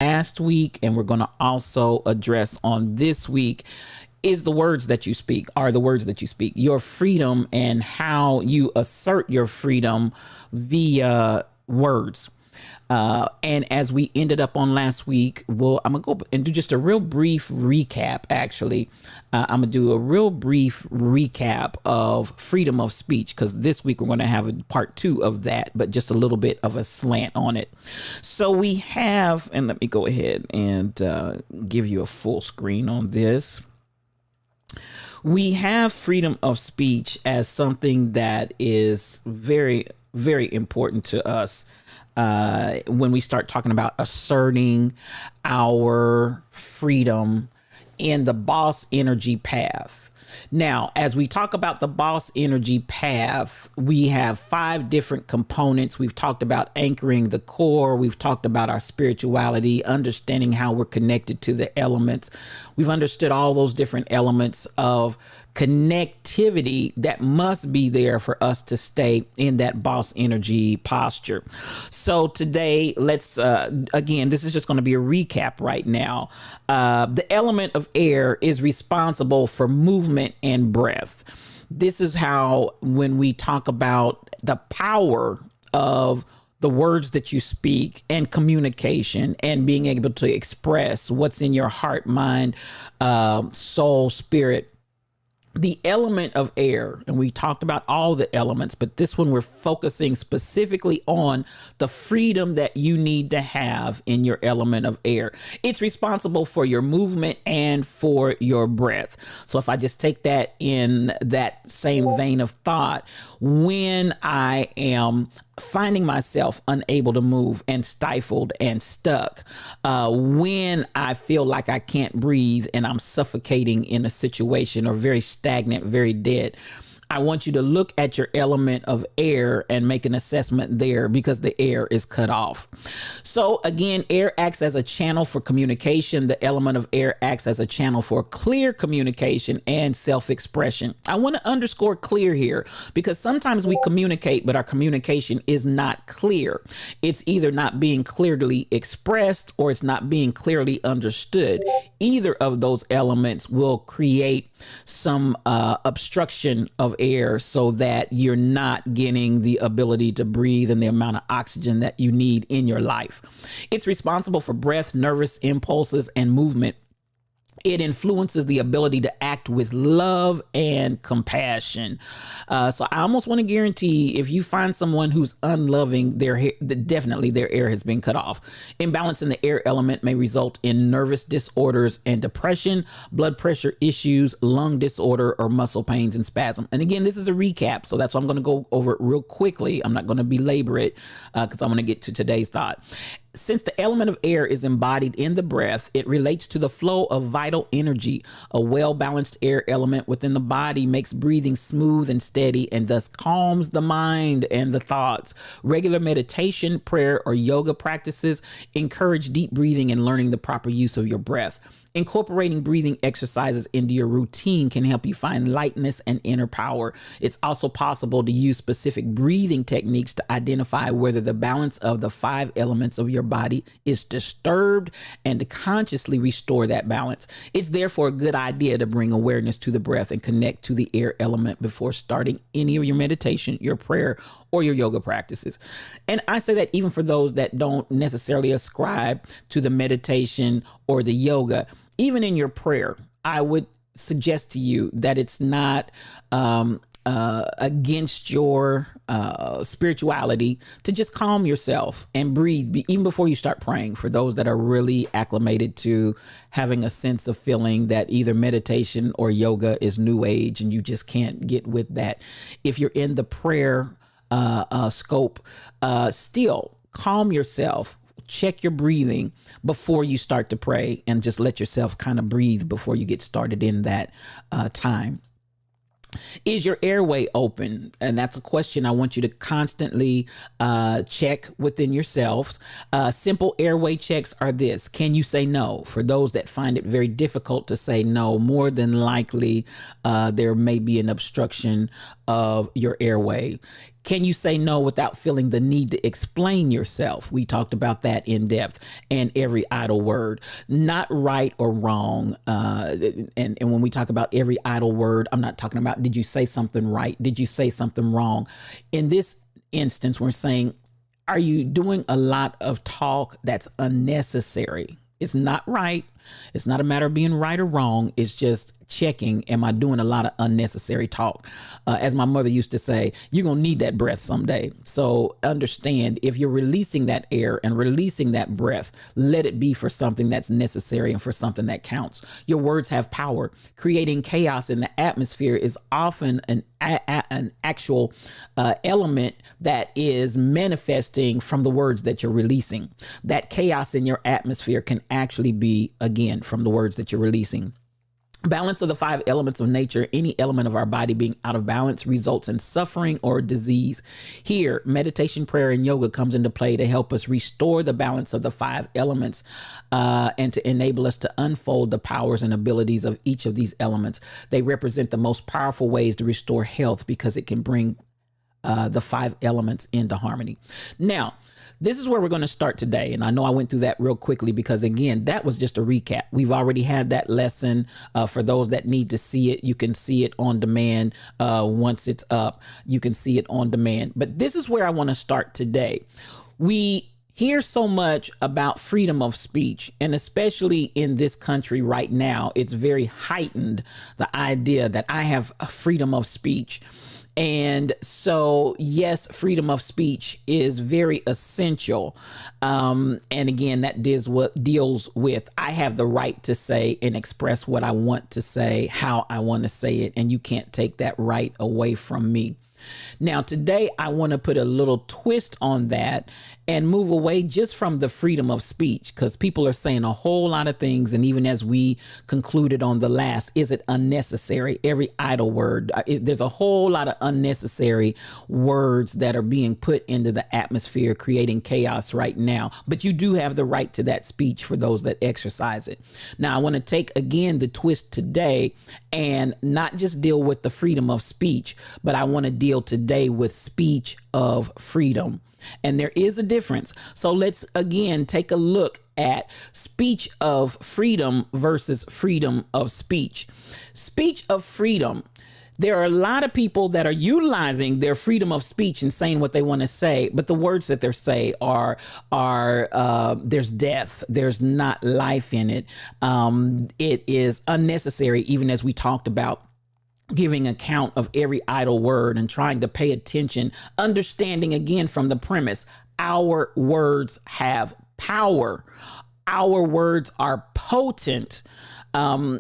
last week, and we're going to also address on this week, is the words that you speak, are the words that you speak, your freedom and how you assert your freedom via words. And as we ended up on last week, I'm going to go and do just a real brief recap, actually. I'm going to do a real brief recap of freedom of speech, because this week we're going to have a part 2 of that, but just a little bit of a slant on it. So we have, and let me go ahead and give you a full screen on this. We have freedom of speech as something that is very, very important to us. When we start talking about asserting our freedom in the boss energy path. Now, as we talk about the boss energy path, we have 5 different components. We've talked about anchoring the core. We've talked about our spirituality, understanding how we're connected to the elements. We've understood all those different elements of connectivity that must be there for us to stay in that boss energy posture. So today, let's, again, this is just going to be a recap right now. The element of air is responsible for movement and breath. This is how, when we talk about the power of the words that you speak and communication and being able to express what's in your heart, mind, soul, spirit, the element of air, and we talked about all the elements, but this one we're focusing specifically on the freedom that you need to have in your element of air. It's responsible for your movement and for your breath. So if I just take that in that same vein of thought, when I am finding myself unable to move and stifled and stuck, when I feel like I can't breathe and I'm suffocating in a situation or very stagnant, very dead, I want you to look at your element of air and make an assessment there, because the air is cut off. So again, air acts as a channel for communication. The element of air acts as a channel for clear communication and self-expression. I want to underscore clear here, because sometimes we communicate, but our communication is not clear. It's either not being clearly expressed or it's not being clearly understood. Either of those elements will create some obstruction of air, so that you're not getting the ability to breathe and the amount of oxygen that you need in your life. It's responsible for breath, nervous impulses, and movement. It influences the ability to act with love and compassion. So I almost want to guarantee, if you find someone who's unloving, definitely their air has been cut off. Imbalance in the air element may result in nervous disorders and depression, blood pressure issues, lung disorder, or muscle pains and spasm. And again, this is a recap, so that's why I'm going to go over it real quickly. I'm not going to belabor it, because I'm going to get to today's thought. Since the element of air is embodied in the breath, it relates to the flow of vital energy. A well-balanced air element within the body makes breathing smooth and steady, and thus calms the mind and the thoughts. Regular meditation, prayer, or yoga practices encourage deep breathing and learning the proper use of your breath. Incorporating breathing exercises into your routine can help you find lightness and inner power. It's also possible to use specific breathing techniques to identify whether the balance of the 5 elements of your body is disturbed, and to consciously restore that balance. It's therefore a good idea to bring awareness to the breath and connect to the air element before starting any of your meditation, your prayer, or your yoga practices. And I say that even for those that don't necessarily ascribe to the meditation or the yoga. Even in your prayer, I would suggest to you that it's not against your spirituality to just calm yourself and breathe even before you start praying. For those that are really acclimated to having a sense of feeling that either meditation or yoga is new age and you just can't get with that, if you're in the prayer scope, still calm yourself. Check your breathing before you start to pray, and just let yourself kind of breathe before you get started in that time. Is your airway open? And that's a question I want you to constantly check within yourselves. Simple airway checks are this. Can you say no? For those that find it very difficult to say no, more than likely there may be an obstruction of your airway? Can you say no without feeling the need to explain yourself? We talked about that in depth. And every idle word, not right or wrong. And when we talk about every idle word, I'm not talking about, did you say something right? Did you say something wrong? In this instance, we're saying, are you doing a lot of talk that's unnecessary? It's not right. It's not a matter of being right or wrong. It's just checking, am I doing a lot of unnecessary talk? As my mother used to say, you're going to need that breath someday. So understand, if you're releasing that air and releasing that breath, let it be for something that's necessary and for something that counts. Your words have power. Creating chaos in the atmosphere is often an actual element that is manifesting from the words that you're releasing. That chaos in your atmosphere can actually be, again, from the words that you're releasing. Balance of the 5 elements of nature. Any element of our body being out of balance results in suffering or disease. Here, meditation, prayer, and yoga comes into play to help us restore the balance of the 5 elements and to enable us to unfold the powers and abilities of each of these elements. They represent the most powerful ways to restore health because it can bring the 5 elements into harmony. Now, this is where we're going to start today. And I know I went through that real quickly because, again, that was just a recap. We've already had that lesson. For those that need to see it, you can see it on demand. Once it's up, you can see it on demand. But this is where I want to start today. We hear so much about freedom of speech, and especially in this country right now, it's very heightened, the idea that I have a freedom of speech. And so, yes, freedom of speech is very essential. And again, that deals with I have the right to say and express what I want to say, how I want to say it, and you can't take that right away from me. Now, today, I want to put a little twist on that and move away just from the freedom of speech, because people are saying a whole lot of things. And even as we concluded on the last, is it unnecessary? Every idle word, there's a whole lot of unnecessary words that are being put into the atmosphere, creating chaos right now. But you do have the right to that speech for those that exercise it. Now, I want to take again the twist today and not just deal with the freedom of speech, but I want to deal today with speech of freedom. And there is a difference. So let's again take a look at speech of freedom versus freedom of speech. Speech of freedom. There are a lot of people that are utilizing their freedom of speech and saying what they want to say, but the words that they say are there's death, there's not life in it. It is unnecessary, even as we talked about giving account of every idle word and trying to pay attention, understanding again from the premise, our words have power. Our words are potent. Our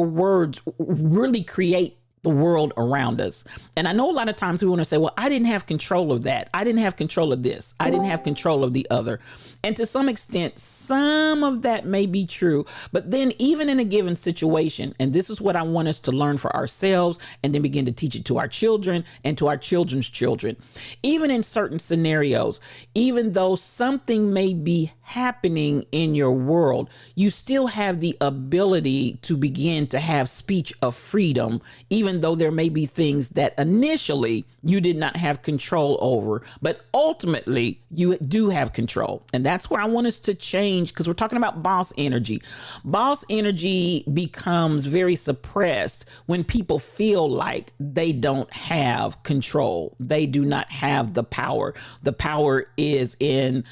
words really create the world around us. And I know a lot of times we want to say, well, I didn't have control of that. I didn't have control of this. I didn't have control of the other. And to some extent, some of that may be true. But then even in a given situation, and this is what I want us to learn for ourselves and then begin to teach it to our children and to our children's children. Even in certain scenarios, even though something may be happening in your world, you still have the ability to begin to have speech of freedom, even though there may be things that initially you did not have control over, but ultimately you do have control. And that's where I want us to change, because we're talking about boss energy. Boss energy becomes very suppressed when people feel like they don't have control. They do not have the power. The power is in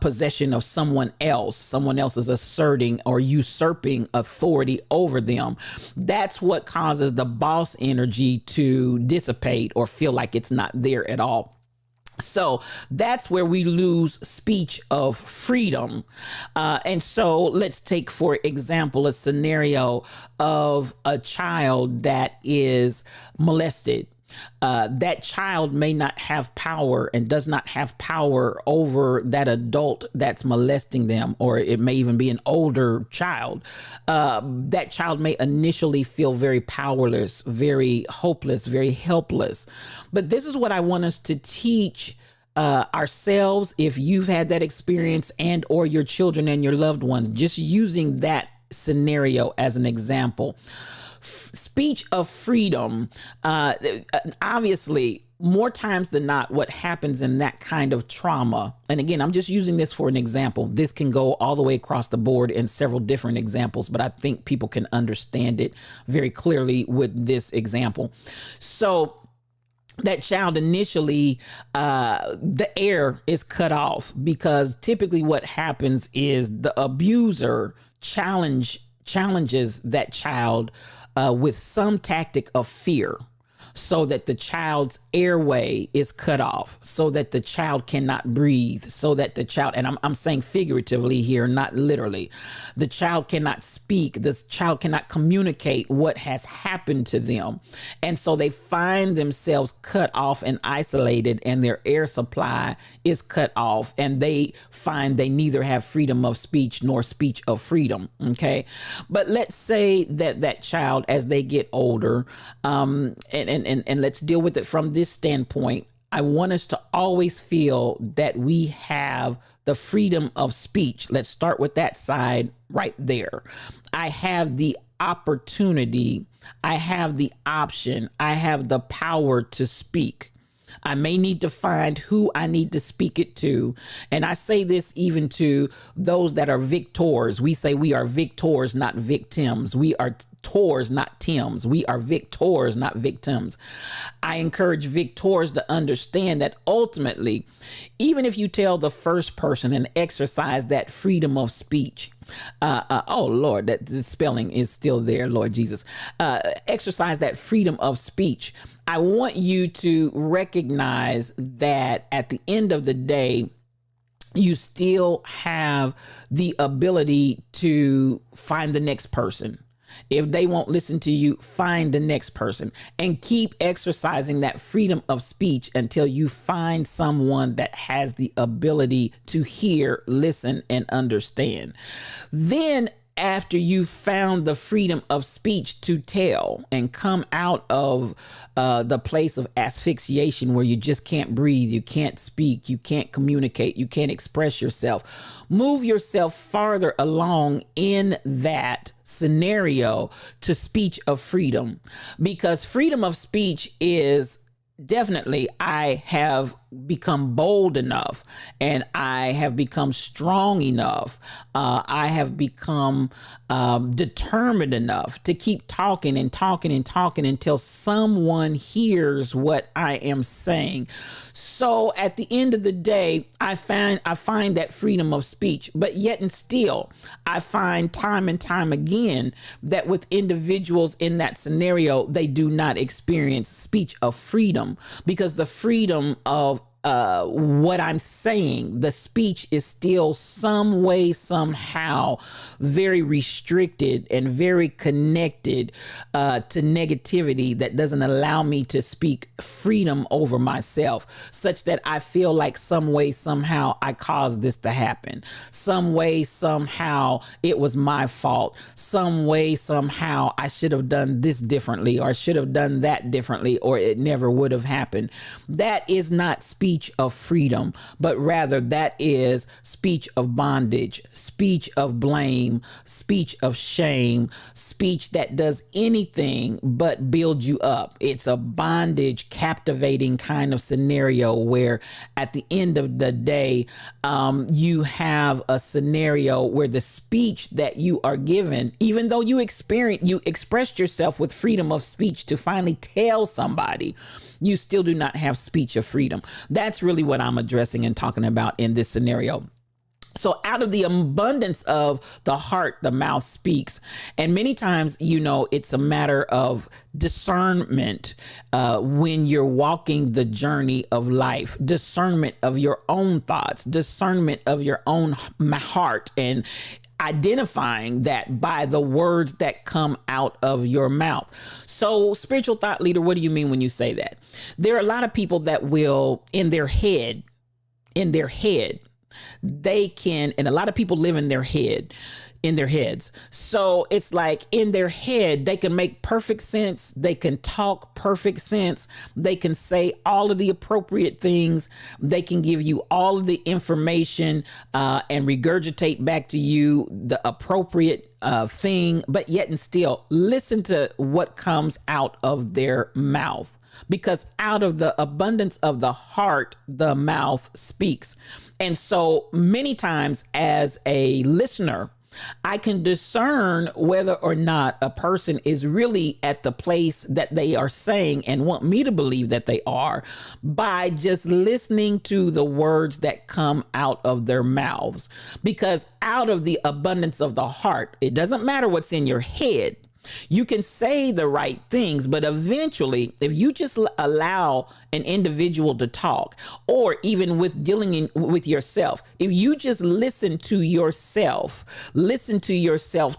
possession of someone else. Someone else is asserting or usurping authority over them. That's what causes the boss energy to dissipate or feel like it's not there at all. So that's where we lose speech of freedom. And so let's take, for example, a scenario of a child that is molested. That child may not have power and does not have power over that adult that's molesting them, or it may even be an older child. That child may initially feel very powerless, very hopeless, very helpless. But this is what I want us to teach ourselves, if you've had that experience, and or your children and your loved ones, just using that scenario as an example. speech of freedom, obviously, more times than not, what happens in that kind of trauma, and again, I'm just using this for an example. This can go all the way across the board in several different examples, but I think people can understand it very clearly with this example. So that child initially, the air is cut off, because typically what happens is the abuser challenges that child with some tactic of fear, so that the child's airway is cut off, so that the child cannot breathe, so that the child, and I'm saying figuratively here, not literally, the child cannot speak, the child cannot communicate what has happened to them. And so they find themselves cut off and isolated, and their air supply is cut off, and they find they neither have freedom of speech nor speech of freedom. Okay. But let's say that that child, as they get older, and let's deal with it from this standpoint. I want us to always feel that we have the freedom of speech. Let's start with that side right there. I have the opportunity, I have the option, I have the power to speak. I may need to find who I need to speak it to. And I say this even to those that are victors. We say we are victors, not victims. We are victors, not Tims. We are victors, not victims. I encourage victors to understand that ultimately, even if you tell the first person and exercise that freedom of speech, oh Lord, that the spelling is still there, Lord Jesus, exercise that freedom of speech. I want you to recognize that at the end of the day, you still have the ability to find the next person. If they won't listen to you, find the next person, and keep exercising that freedom of speech until you find someone that has the ability to hear, listen, and understand. Then after you found the freedom of speech to tell and come out of the place of asphyxiation where you just can't breathe, you can't speak, you can't communicate, you can't express yourself, move yourself farther along in that scenario to speech of freedom, because freedom of speech is definitely, I have become bold enough, and I have become strong enough. I have become determined enough to keep talking and talking and talking until someone hears what I am saying. So at the end of the day, I find that freedom of speech, but yet and still, I find time and time again that with individuals in that scenario, they do not experience speech of freedom, because the freedom of what I'm saying, the speech is still some way, somehow very restricted and very connected to negativity that doesn't allow me to speak freedom over myself, such that I feel like some way, somehow I caused this to happen. Some way, somehow it was my fault. Some way, somehow I should have done this differently, or should have done that differently, or it never would have happened. That is not speech of freedom, but rather that is speech of bondage, speech of blame, speech of shame, speech that does anything but build you up. It's a bondage, captivating kind of scenario where at the end of the day, you have a scenario where the speech that you are given, even though you expressed yourself with freedom of speech to finally tell somebody, you still do not have speech of freedom. That's really what I'm addressing and talking about in this scenario. So out of the abundance of the heart, the mouth speaks. And many times, it's a matter of discernment when you're walking the journey of life, discernment of your own thoughts, discernment of your own heart, and identifying that by the words that come out of your mouth. So, spiritual thought leader, what do you mean when you say that? There are a lot of people that will, in their head, they can, and a lot of people live in their head. in their heads. So it's like in their head, they can make perfect sense. They can talk perfect sense. They can say all of the appropriate things. They can give you all of the information and regurgitate back to you the appropriate thing, but yet and still listen to what comes out of their mouth, because out of the abundance of the heart, the mouth speaks. And so many times as a listener, I can discern whether or not a person is really at the place that they are saying and want me to believe that they are by just listening to the words that come out of their mouths. Because out of the abundance of the heart, it doesn't matter what's in your head. You can say the right things, but eventually, if you just allow an individual to talk, or even with dealing with yourself, if you just listen to yourself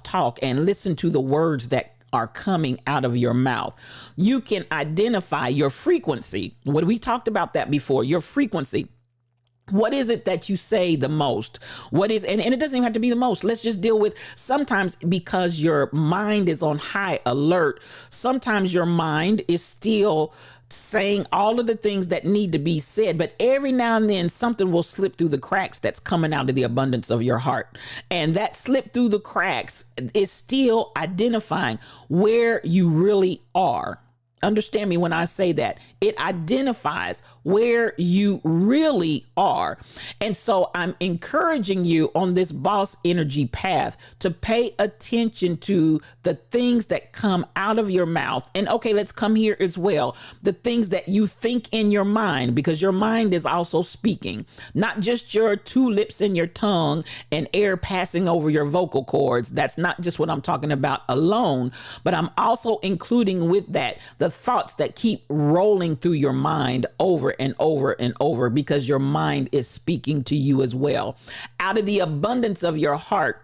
talk and listen to the words that are coming out of your mouth, you can identify your frequency. What we talked about that before, your frequency. What is it that you say the most? What is, and it doesn't even have to be the most. Let's just deal with sometimes, because your mind is on high alert. Sometimes your mind is still saying all of the things that need to be said, but every now and then something will slip through the cracks that's coming out of the abundance of your heart. And that slip through the cracks is still identifying where you really are. Understand me when I say that. It identifies where you really are. And so I'm encouraging you on this boss energy path to pay attention to the things that come out of your mouth. And okay, let's come here as well. The things that you think in your mind, because your mind is also speaking, not just your two lips and your tongue and air passing over your vocal cords. That's not just what I'm talking about alone, but I'm also including with that the thoughts that keep rolling through your mind over and over and over, because your mind is speaking to you as well. Out of the abundance of your heart,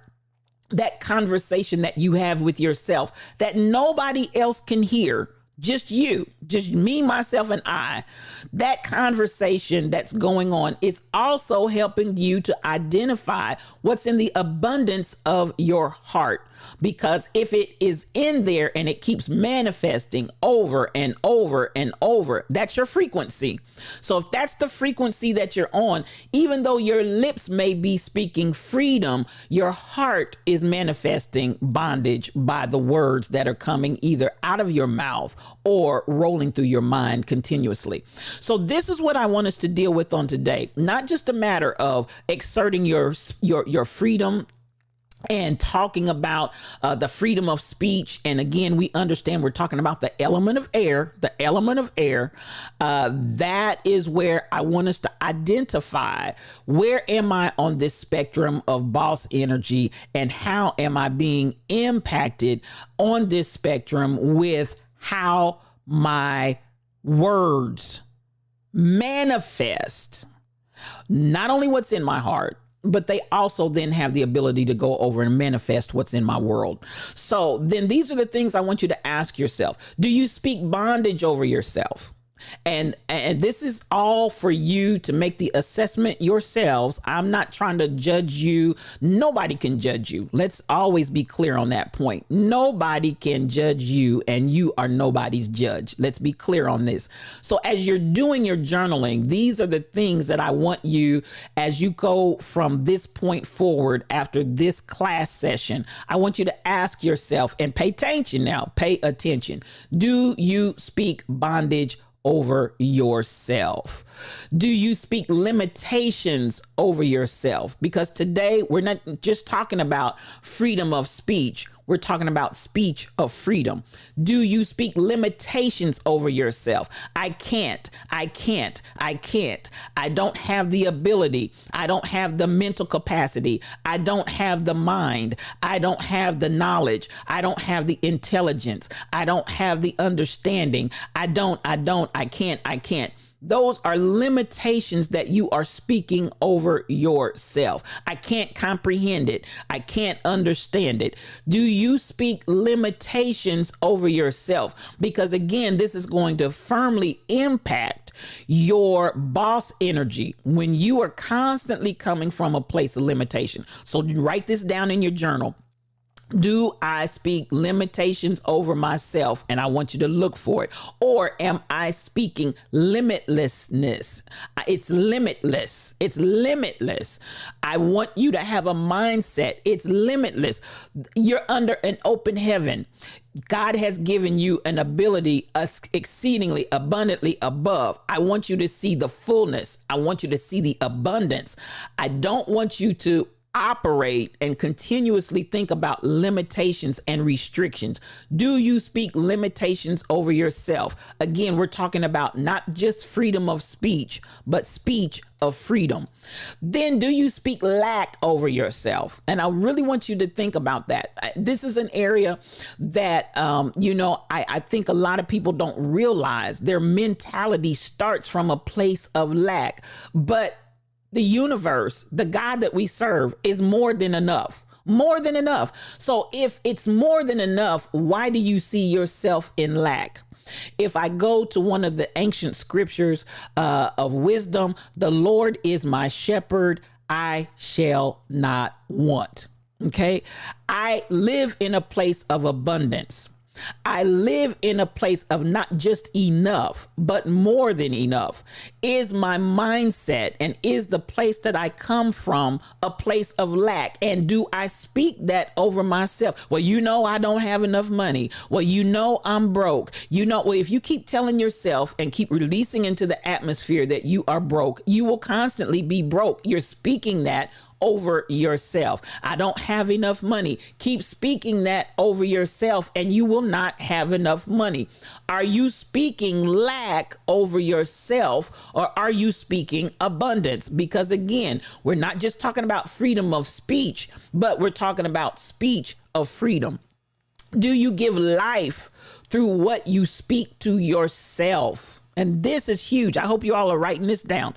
that conversation that you have with yourself that nobody else can hear, just you, just me, myself, and I, that conversation that's going on is also helping you to identify what's in the abundance of your heart. Because if it is in there and it keeps manifesting over and over and over, that's your frequency. So if that's the frequency that you're on, even though your lips may be speaking freedom, your heart is manifesting bondage by the words that are coming either out of your mouth or rolling through your mind continuously. So this is what I want us to deal with on today. Not just a matter of exerting your freedom and talking about the freedom of speech. And again, we understand we're talking about the element of air, that is where I want us to identify, where am I on this spectrum of boss energy, and how am I being impacted on this spectrum with how my words manifest not only what's in my heart, but they also then have the ability to go over and manifest what's in my world. So then these are the things I want you to ask yourself. Do you speak bondage over yourself? And this is all for you to make the assessment yourselves. I'm not trying to judge you. Nobody can judge you. Let's always be clear on that point. Nobody can judge you, and you are nobody's judge. Let's be clear on this. So as you're doing your journaling, these are the things that I want you, as you go from this point forward after this class session, I want you to ask yourself, and pay attention now, pay attention. Do you speak bondage over yourself? Do you speak limitations over yourself? Because today we're not just talking about freedom of speech. We're talking about speech of freedom. Do you speak limitations over yourself? I can't. I don't have the ability. I don't have the mental capacity. I don't have the mind. I don't have the knowledge. I don't have the intelligence. I don't have the understanding. I can't. Those are limitations that you are speaking over yourself. I can't comprehend it. I can't understand it. Do you speak limitations over yourself? Because again, this is going to firmly impact your boss energy when you are constantly coming from a place of limitation. So write this down in your journal. Do I speak limitations over myself? And I want you to look for it. Or am I speaking limitlessness? It's limitless. It's limitless. I want you to have a mindset. It's limitless. You're under an open heaven. God has given you an ability exceedingly abundantly above. I want you to see the fullness. I want you to see the abundance. I don't want you to operate and continuously think about limitations and restrictions. Do you speak limitations over yourself? Again, we're talking about not just freedom of speech, but speech of freedom. Then do you speak lack over yourself? And I really want you to think about that. This is an area that, I think a lot of people don't realize their mentality starts from a place of lack, but the universe, the God that we serve, is more than enough. More than enough. So if it's more than enough, why do you see yourself in lack? If I go to one of the ancient scriptures of wisdom, the Lord is my shepherd, I shall not want. Okay. I live in a place of abundance. I live in a place of not just enough, but more than enough. Is my mindset and is the place that I come from a place of lack? And do I speak that over myself? Well, I don't have enough money. Well, I'm broke. If you keep telling yourself and keep releasing into the atmosphere that you are broke, you will constantly be broke. You're speaking that over yourself. I don't have enough money. Keep speaking that over yourself and you will not have enough money. Are you speaking lack over yourself or are you speaking abundance? Because again, we're not just talking about freedom of speech, but we're talking about speech of freedom. Do you give life through what you speak to yourself? And this is huge. I hope you all are writing this down.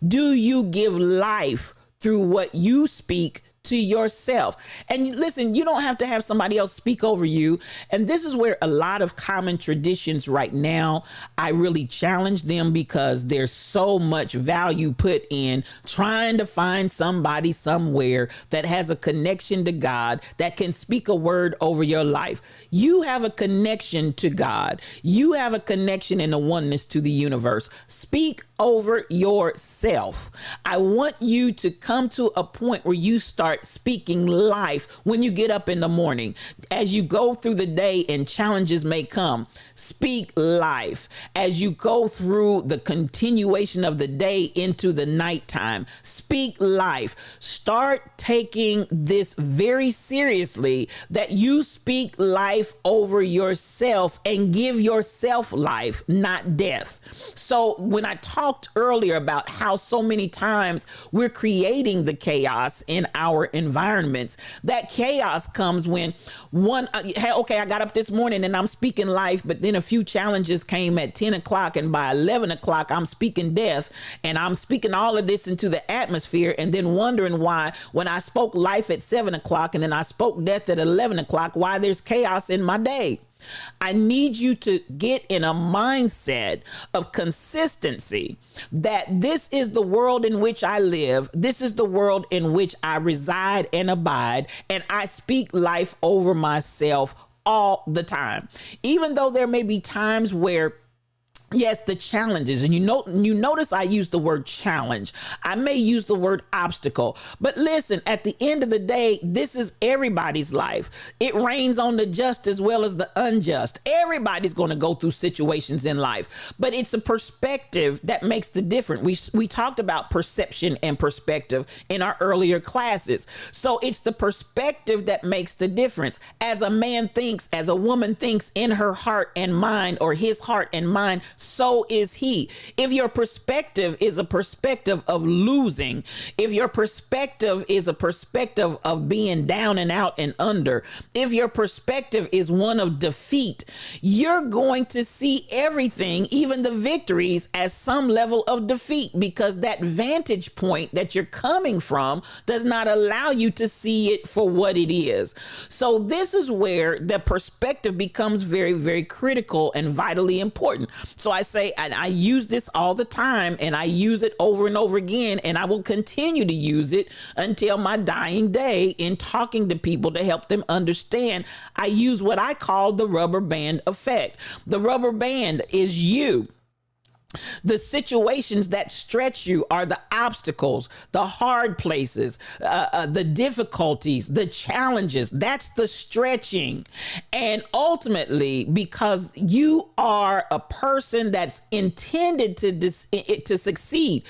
Do you give life through what you speak to yourself? And listen, you don't have to have somebody else speak over you. And this is where a lot of common traditions right now, I really challenge them because there's so much value put in trying to find somebody somewhere that has a connection to God that can speak a word over your life. You have a connection to God. You have a connection and a oneness to the universe. Speak over yourself. I want you to come to a point where you start speaking life when you get up in the morning. As you go through the day and challenges may come, speak life. As you go through the continuation of the day into the nighttime, speak life. Start taking this very seriously, that you speak life over yourself and give yourself life, not death. So when I talked earlier about how so many times we're creating the chaos in our environments, that chaos comes when I got up this morning and I'm speaking life, but then a few challenges came at 10 o'clock and by 11 o'clock, I'm speaking death and I'm speaking all of this into the atmosphere and then wondering why when I spoke life at 7 o'clock and then I spoke death at 11 o'clock, why there's chaos in my day. I need you to get in a mindset of consistency, that this is the world in which I live. This is the world in which I reside and abide, and I speak life over myself all the time. Even though there may be times where yes, the challenges, and you notice I use the word challenge. I may use the word obstacle, but listen, at the end of the day, this is everybody's life. It rains on the just as well as the unjust. Everybody's going to go through situations in life, but it's a perspective that makes the difference. We talked about perception and perspective in our earlier classes. So it's the perspective that makes the difference. As a man thinks, as a woman thinks in her heart and mind, or his heart and mind, so is he. If your perspective is a perspective of losing, if your perspective is a perspective of being down and out and under, if your perspective is one of defeat, you're going to see everything, even the victories, as some level of defeat, because that vantage point that you're coming from does not allow you to see it for what it is. So this is where the perspective becomes very, very critical and vitally important. So I say, and I use this all the time, and I use it over and over again, and I will continue to use it until my dying day in talking to people to help them understand. I use what I call the rubber band effect. The rubber band is you. The situations that stretch you are the obstacles, the hard places, the difficulties, the challenges. That's the stretching. And ultimately, because you are a person that's intended to succeed,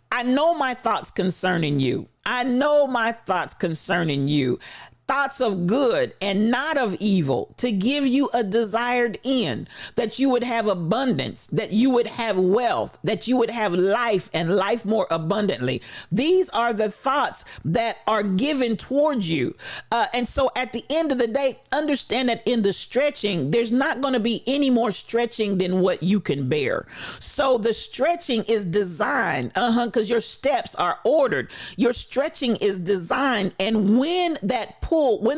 I know my thoughts concerning you. I know my thoughts concerning you. Thoughts of good and not of evil, to give you a desired end, that you would have abundance, that you would have wealth, that you would have life and life more abundantly. These are the thoughts that are given towards you. And so at the end of the day, understand that in the stretching, there's not going to be any more stretching than what you can bear. So the stretching is designed, because your steps are ordered. Your stretching is designed. And when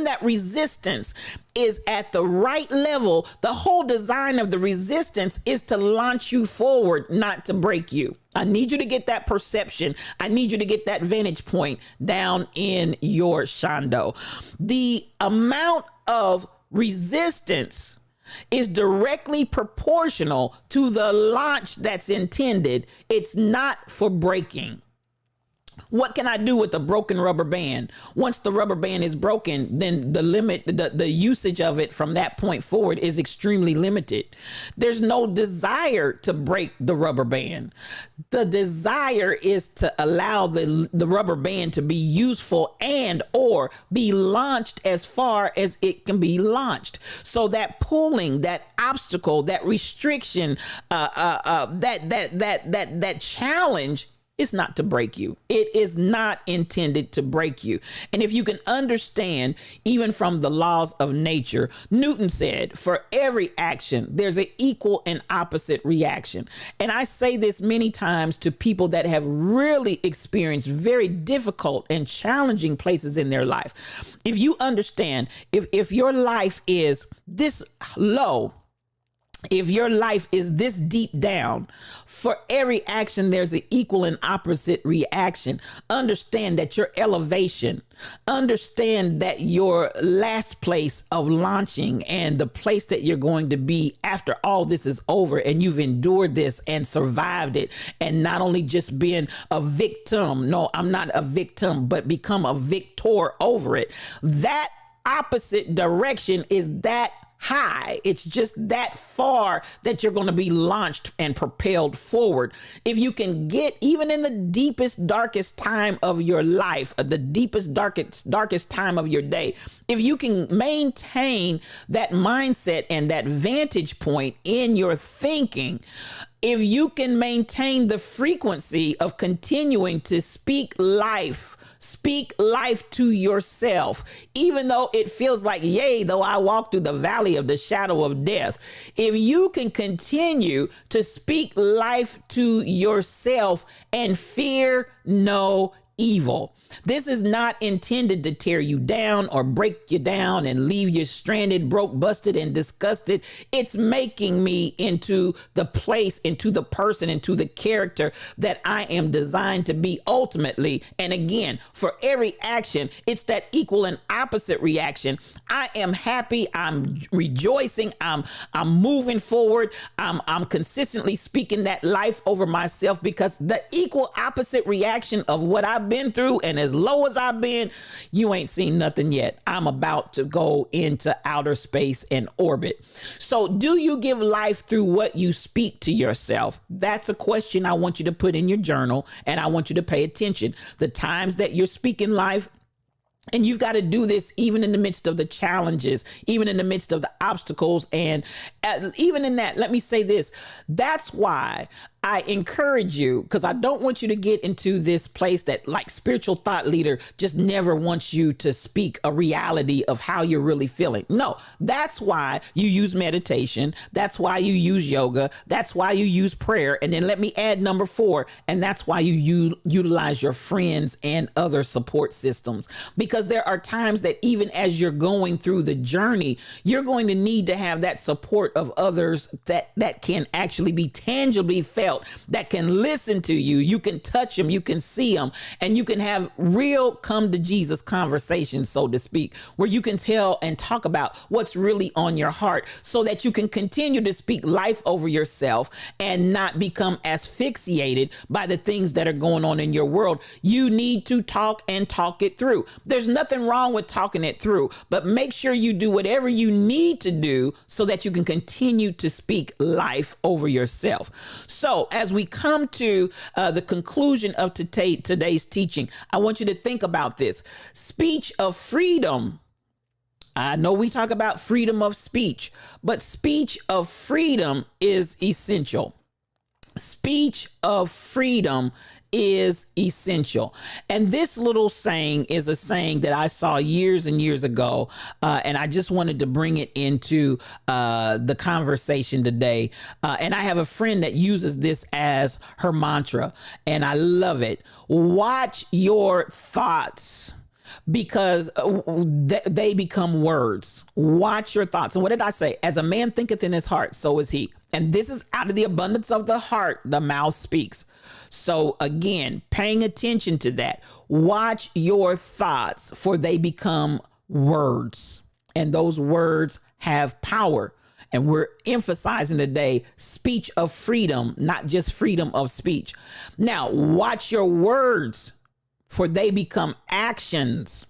that resistance is at the right level, the whole design of the resistance is to launch you forward, not to break you. I need you to get that perception. I need you to get that vantage point down in your shando. The amount of resistance is directly proportional to the launch that's intended. It's not for breaking. What can I do with a broken rubber band? Once the rubber band is broken, then the usage of it from that point forward is extremely limited. There's no desire to break the rubber band. The desire is to allow the rubber band to be useful and or be launched as far as it can be launched. So that pulling, that obstacle, that restriction, that challenge, it's not to break you. It is not intended to break you. And if you can understand, even from the laws of nature, Newton said, for every action, there's an equal and opposite reaction. And I say this many times to people that have really experienced very difficult and challenging places in their life. If you understand, if your life is this low, if your life is this deep down, for every action, there's an equal and opposite reaction. Understand that your elevation, understand that your last place of launching and the place that you're going to be after all this is over and you've endured this and survived it, and not only just being a victim, no, I'm not a victim, but become a victor over it. That opposite direction is that high. It's just that far that you're going to be launched and propelled forward. If you can get, even in the deepest, darkest time of your life, the deepest, darkest time of your day, if you can maintain that mindset and that vantage point in your thinking, if you can maintain the frequency of continuing to speak life to yourself, even though it feels like, yea, though I walk through the valley of the shadow of death. If you can continue to speak life to yourself and fear no evil. This is not intended to tear you down or break you down and leave you stranded, broke, busted, and disgusted. It's making me into the place, into the person, into the character that I am designed to be ultimately. And again, for every action, it's that equal and opposite reaction. I am happy. I'm rejoicing. I'm moving forward. I'm consistently speaking that life over myself, because the equal opposite reaction of what I've been through, and as low as I've been, you ain't seen nothing yet. I'm about to go into outer space and orbit. So do you give life through what you speak to yourself? That's a question I want you to put in your journal, and I want you to pay attention. The times that you're speaking life, and you've got to do this even in the midst of the challenges, even in the midst of the obstacles. And even in that, let me say this. That's why I encourage you, because I don't want you to get into this place that, like, spiritual thought leader just never wants you to speak a reality of how you're really feeling. No, that's why you use meditation. That's why you use yoga. That's why you use prayer. And then let me add number 4. And that's why you utilize your friends and other support systems, because there are times that even as you're going through the journey, you're going to need to have that support of others that can actually be tangibly felt, that can listen to you. You can touch them, you can see them, and you can have real come to Jesus conversations, so to speak, where you can tell and talk about what's really on your heart, so that you can continue to speak life over yourself and not become asphyxiated by the things that are going on in your world. You need to talk and talk it through. There's nothing wrong with talking it through, but make sure you do whatever you need to do so that you can continue to speak life over yourself. So as we come to the conclusion of today's teaching, I want you to think about this. Speech of freedom. I know we talk about freedom of speech, but speech of freedom is essential. Speech of freedom is essential. And this little saying is a saying that I saw years and years ago. And I just wanted to bring it into the conversation today. And I have a friend that uses this as her mantra, and I love it. Watch your thoughts, because they become words. Watch your thoughts. And what did I say? As a man thinketh in his heart, so is he. And this is out of the abundance of the heart, the mouth speaks. So again, paying attention to that. Watch your thoughts, for they become words. And those words have power. And we're emphasizing today speech of freedom, not just freedom of speech. Now, watch your words, for they become actions.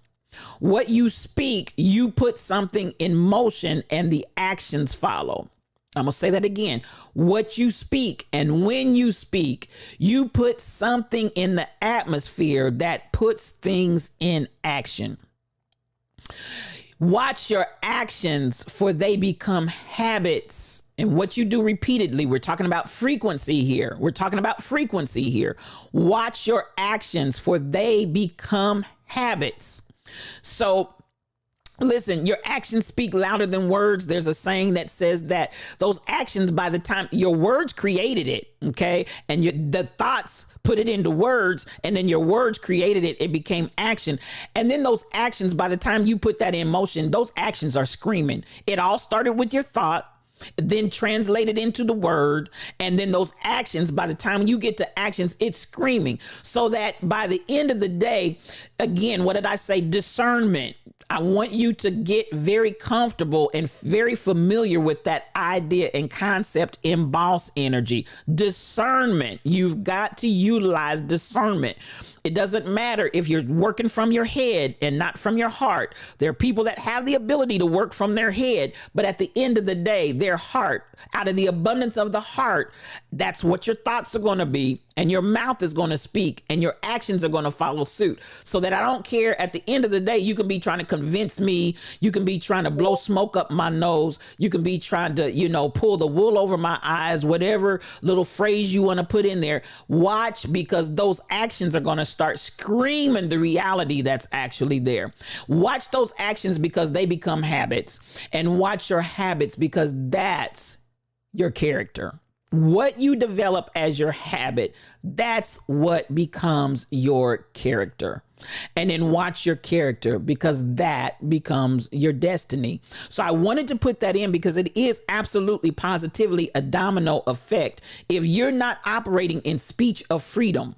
What you speak, you put something in motion and the actions follow. I'm going to say that again. What you speak, and when you speak, you put something in the atmosphere that puts things in action. Watch your actions, for they become habits. And what you do repeatedly, we're talking about frequency here. Watch your actions, for they become habits. So listen, your actions speak louder than words. There's a saying that says that those actions, by the time your words created it, okay, and the thoughts put it into words, and then your words created it, it became action. And then those actions, by the time you put that in motion, those actions are screaming. It all started with your thought, then translated into the word, and then those actions, by the time you get to actions, it's screaming. So that by the end of the day, again, what did I say? Discernment. I want you to get very comfortable and very familiar with that idea and concept in boss energy. Discernment. You've got to utilize discernment. It doesn't matter if you're working from your head and not from your heart. There are people that have the ability to work from their head, but at the end of the day, their heart, out of the abundance of the heart, that's what your thoughts are going to be, and your mouth is going to speak, and your actions are going to follow suit. So that I don't care, at the end of the day, you can be trying to convince me, you can be trying to blow smoke up my nose, you can be trying to, pull the wool over my eyes, whatever little phrase you want to put in there. Watch, because those actions are going to start screaming the reality that's actually there. Watch those actions, because they become habits, and watch your habits, because that's your character. What you develop as your habit, that's what becomes your character. And then watch your character, because that becomes your destiny. So I wanted to put that in, because it is absolutely positively a domino effect. If you're not operating in speech of freedom,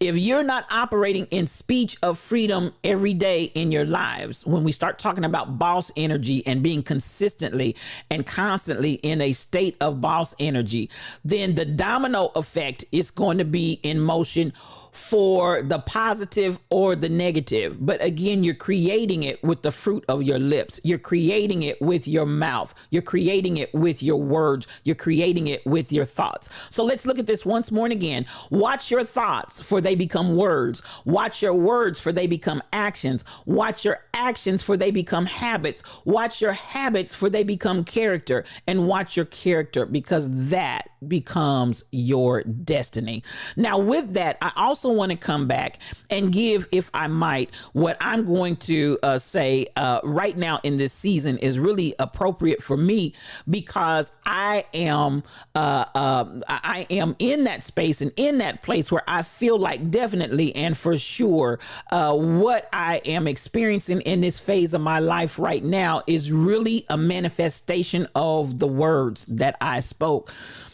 if you're not operating in speech of freedom every day in your lives, when we start talking about boss energy and being consistently and constantly in a state of boss energy, then the domino effect is going to be in motion. for the positive or the negative. But again, you're creating it with the fruit of your lips. You're creating it with your mouth. You're creating it with your words. You're creating it with your thoughts. So let's look at this once more and again. Watch your thoughts, for they become words. Watch your words, for they become actions. Watch your actions, for they become habits. Watch your habits, for they become character. And watch your character, because that becomes your destiny. Now, with that, I also want to come back and give, if I might, what I'm going to say right now in this season is really appropriate for me, because I am in that space and in that place where I feel like definitely and for sure what I am experiencing in this phase of my life right now is really a manifestation of the words that I spoke.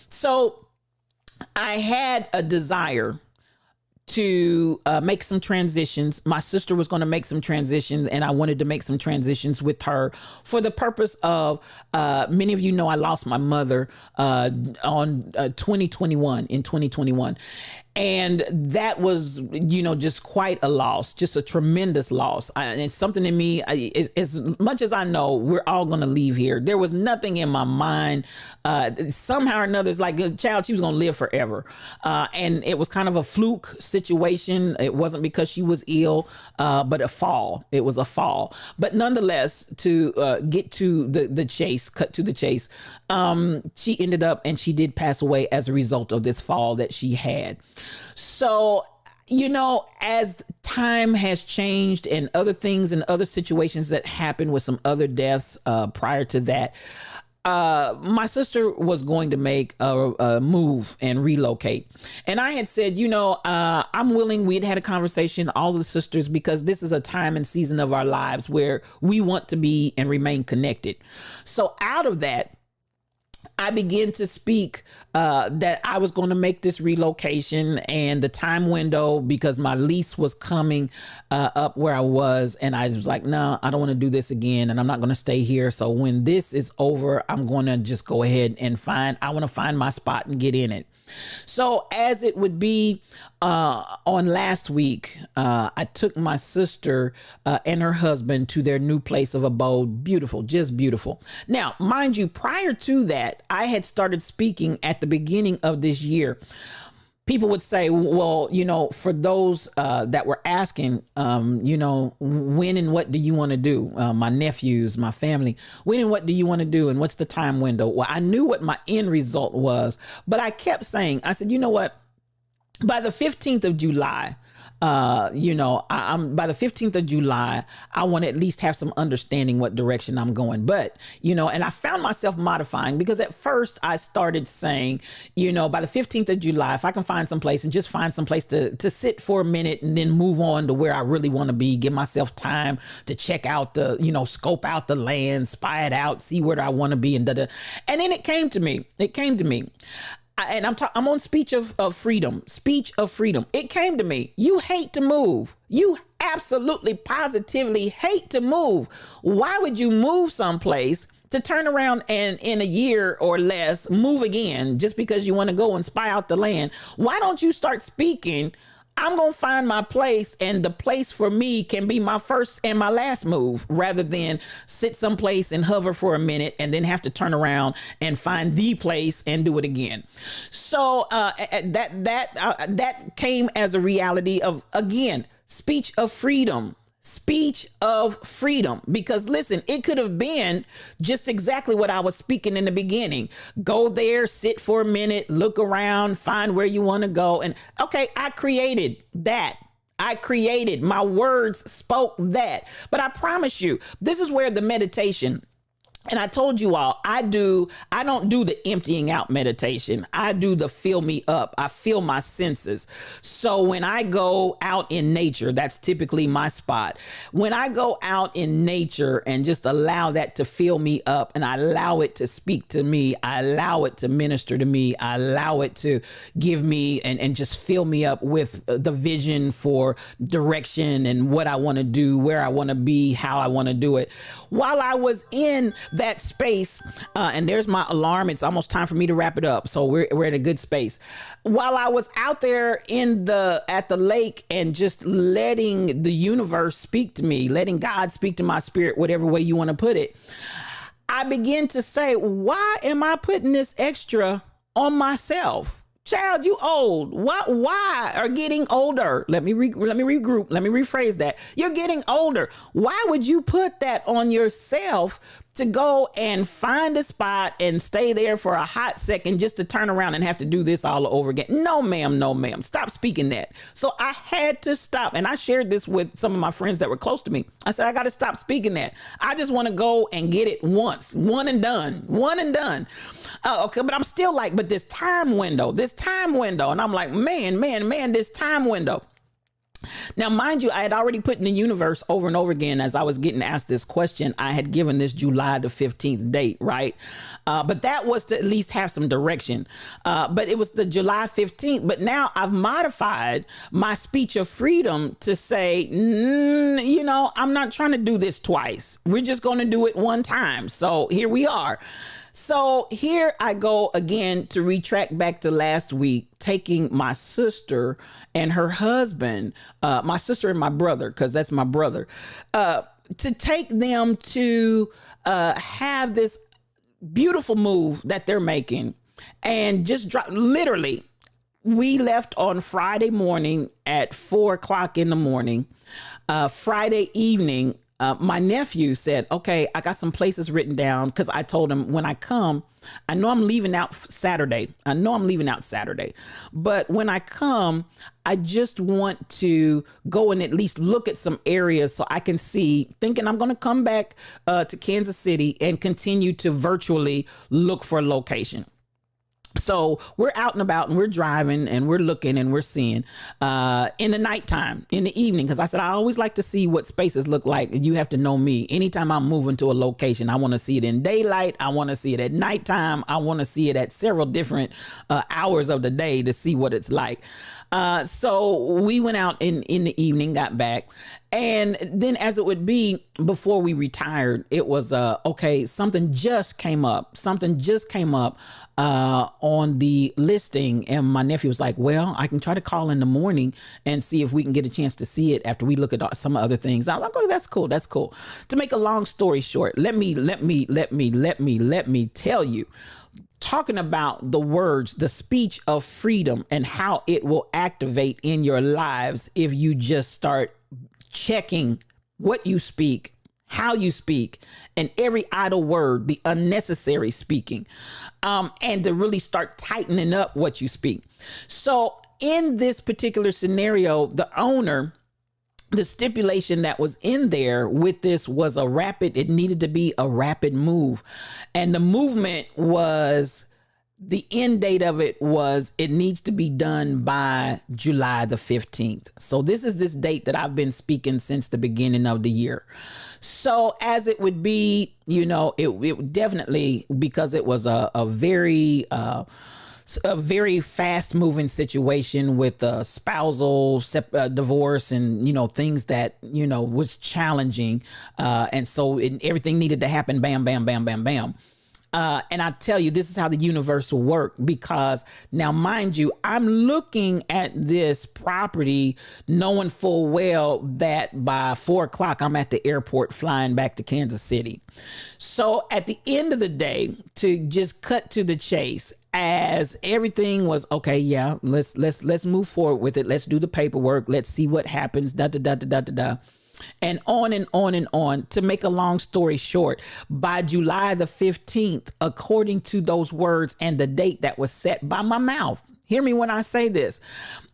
So I had a desire to make some transitions. My sister was going to make some transitions, and I wanted to make some transitions with her for the purpose of, many of you know, I lost my mother in 2021. And that was, just quite a loss, just a tremendous loss. And it's something in me, as much as I know we're all going to leave here, there was nothing in my mind. Somehow or another, it's like a child, she was going to live forever. And it was kind of a fluke situation. It wasn't because she was ill, but a fall. It was a fall. But nonetheless, to get to the chase, cut to the chase, she ended up, and she did pass away as a result of this fall that she had. So, as time has changed and other things and other situations that happened with some other deaths prior to that, my sister was going to make a move and relocate. And I had said, I'm willing. We'd had a conversation, all the sisters, because this is a time and season of our lives where we want to be and remain connected. So out of that, I began to speak that I was going to make this relocation and the time window, because my lease was coming up where I was. And I was like, no, I don't want to do this again. And I'm not going to stay here. So when this is over, I'm going to just go ahead and I want to find my spot and get in it. So as it would be on last week, I took my sister and her husband to their new place of abode. Beautiful, just beautiful. Now, mind you, prior to that, I had started speaking at the beginning of this year. People would say, well, for those that were asking, when and what do you want to do? My nephews, my family, when and what do you want to do? And what's the time window? Well, I knew what my end result was, but I kept saying, I said, you know what? By the 15th of July, I'm by the 15th of July, I want to at least have some understanding what direction I'm going. But, and I found myself modifying, because at first I started saying, by the 15th of July, if I can find some place and just find some place to sit for a minute and then move on to where I really want to be, give myself time to check out scope out the land, spy it out, see where I want to be. And then it came to me. And I'm on speech of freedom. It came to me. You hate to move. You absolutely positively hate to move. Why would you move someplace to turn around and in a year or less move again just because you want to go and spy out the land? Why don't you start speaking? I'm going to find my place, and the place for me can be my first and my last move, rather than sit someplace and hover for a minute and then have to turn around and find the place and do it again. So that came as a reality of, again, speech of freedom. Because listen, it could have been just exactly what I was speaking in the beginning. Go there, sit for a minute, look around, find where you want to go. And okay, I created that. My words spoke that. But I promise you, this is where the meditation, and I told you all, I don't do the emptying out meditation. I do the fill me up. I fill my senses. So when I go out in nature, that's typically my spot. When I go out in nature and just allow that to fill me up, and I allow it to speak to me, I allow it to minister to me, I allow it to give me and just fill me up with the vision for direction and what I want to do, where I want to be, how I want to do it. While I was in that space, and there's my alarm. It's almost time for me to wrap it up. So we're at a good space. While I was out there at the lake and just letting the universe speak to me, letting God speak to my spirit, whatever way you want to put it, I begin to say, why am I putting this extra on myself? Child, you old. Why are getting older? Let me regroup. Let me rephrase that. You're getting older. Why would you put that on yourself to go and find a spot and stay there for a hot second just to turn around and have to do this all over again? No, ma'am. No, ma'am. Stop speaking that. So I had to stop. And I shared this with some of my friends that were close to me. I said, I got to stop speaking that. I just want to go and get it once, one and done. Okay. But I'm still like, but this time window. And I'm like, man, this time window. Now, mind you, I had already put in the universe over and over again as I was getting asked this question. I had given this July the 15th date, right? But that was to at least have some direction. But it was the July 15th. But now I've modified my speech of freedom to say, I'm not trying to do this twice. We're just going to do it one time. So here we are. So here I go again to retract back to last week, taking my sister and her husband, my sister and my brother, because that's my brother, to take them to have this beautiful move that they're making and just drop. Literally, we left on Friday morning at 4:00 in the morning. Friday evening, my nephew said, okay, I got some places written down, because I told him when I come, I know I'm leaving out Saturday. But when I come, I just want to go and at least look at some areas so I can see, thinking I'm going to come back to Kansas City and continue to virtually look for a location. So we're out and about and we're driving and we're looking and we're seeing in the nighttime, in the evening, because I said I always like to see what spaces look like. You have to know me. Anytime I'm moving to a location, I want to see it in daylight. I want to see it at nighttime. I want to see it at several different hours of the day to see what it's like. So we went out in the evening, got back. And then, as it would be before we retired, it was okay, something just came up on the listing. And my nephew was like, well, I can try to call in the morning and see if we can get a chance to see it after we look at some other things. I'm like, oh, that's cool. To make a long story short, let me tell you, talking about the words, the speech of freedom, and how it will activate in your lives if you just start checking what you speak, how you speak, and every idle word, the unnecessary speaking, and to really start tightening up what you speak. So in this particular scenario, the stipulation that was in there with this was it needed to be a rapid move. And the movement was, the end date of it was, it needs to be done by July the 15th. So this is this date that I've been speaking since the beginning of the year. So as it would be, it definitely, because it was a very fast moving situation with a spousal divorce and, things that, was challenging. And so everything needed to happen. Bam, bam, bam, bam, bam. And I tell you, this is how the universe will work, because now, mind you, I'm looking at this property knowing full well that by 4:00, I'm at the airport flying back to Kansas City. So at the end of the day, to just cut to the chase, as everything was okay, yeah, let's move forward with it. Let's do the paperwork. Let's see what happens. And on and on and on. To make a long story short, by July the 15th, according to those words and the date that was set by my mouth, hear me when I say this.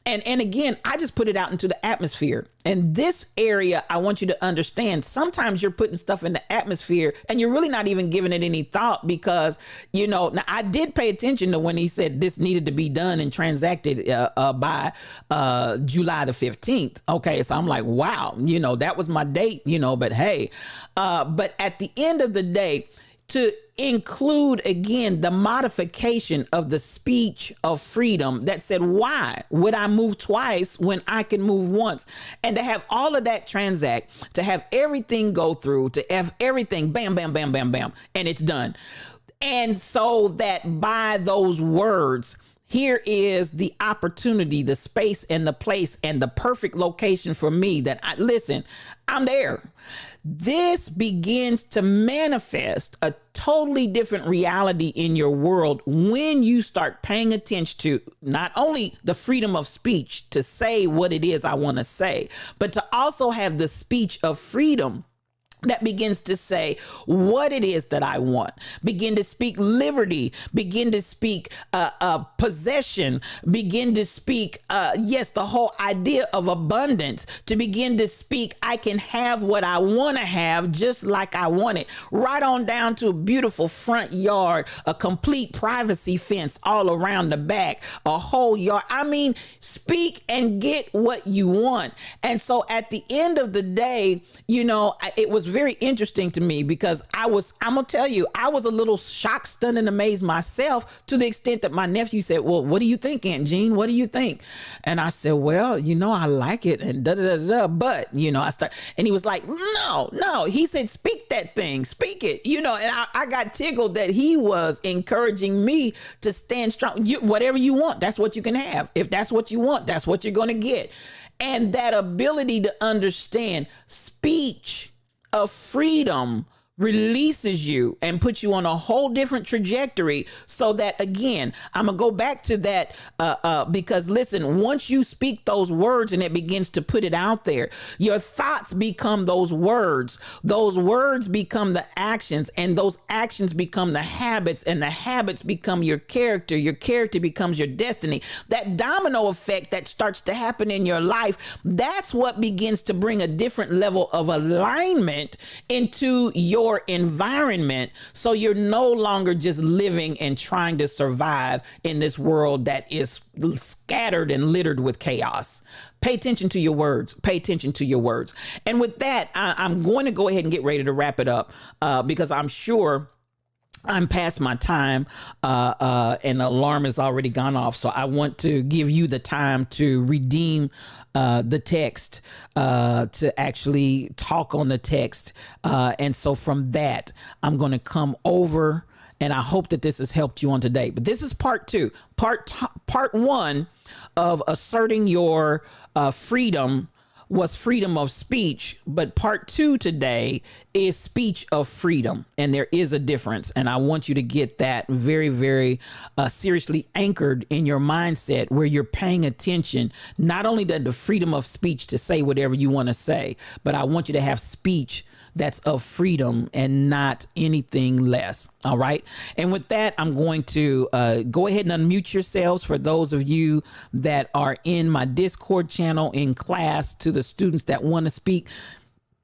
And again, I just put it out into the atmosphere. And this area, I want you to understand, sometimes you're putting stuff in the atmosphere and you're really not even giving it any thought, because, now I did pay attention to when he said this needed to be done and transacted by July the 15th. Okay, so I'm like, wow, that was my date, but hey, but at the end of the day, to include again the modification of the speech of freedom that said, why would I move twice when I can move once? And to have all of that transact, to have everything go through, to have everything bam, bam, bam, bam, bam, and it's done. And so that by those words, here is the opportunity, the space and the place and the perfect location for me that listen, I'm there. This begins to manifest a totally different reality in your world when you start paying attention to not only the freedom of speech to say what it is I want to say, but to also have the speech of freedom that begins to say what it is that I want, begin to speak liberty, begin to speak possession, begin to speak, yes, the whole idea of abundance, to begin to speak, I can have what I want to have just like I want it, right on down to a beautiful front yard, a complete privacy fence all around the back, a whole yard. I mean, speak and get what you want. And so at the end of the day, you know, it was very interesting to me because I'm gonna tell you, I was a little shocked, stunned, and amazed myself, to the extent that my nephew said, well, what do you think, Aunt Jean? What do you think? And I said, well, you know, I like it, and da da da da, but you know, and he was like, no, he said, speak that thing, speak it, you know. And I got tickled that he was encouraging me to stand strong. Whatever you want, that's what you can have. If that's what you want, that's what you're gonna get. And that ability to understand speech of freedom releases you and puts you on a whole different trajectory. So that again, I'm gonna go back to that because listen, once you speak those words and it begins to put it out there, your thoughts become those words become the actions, and those actions become the habits, and the habits become your character becomes your destiny. That domino effect that starts to happen in your life, that's what begins to bring a different level of alignment into your environment. So you're no longer just living and trying to survive in this world that is scattered and littered with chaos. Pay attention to your words. Pay attention to your words. And with that, I'm going to go ahead and get ready to wrap it up because I'm sure I'm past my time and the alarm has already gone off. So I want to give you the time to redeem the text, to actually talk on the text. And so from that, I'm going to come over, and I hope that this has helped you on today. But this is part two, part one of asserting your freedom was freedom of speech, but part two today is speech of freedom, and there is a difference, and I want you to get that very, very seriously anchored in your mindset, where you're paying attention not only to the freedom of speech to say whatever you want to say, but I want you to have speech that's of freedom and not anything less. All right. And with that, I'm going to go ahead and unmute yourselves for those of you that are in my Discord channel in class. To the students that want to speak,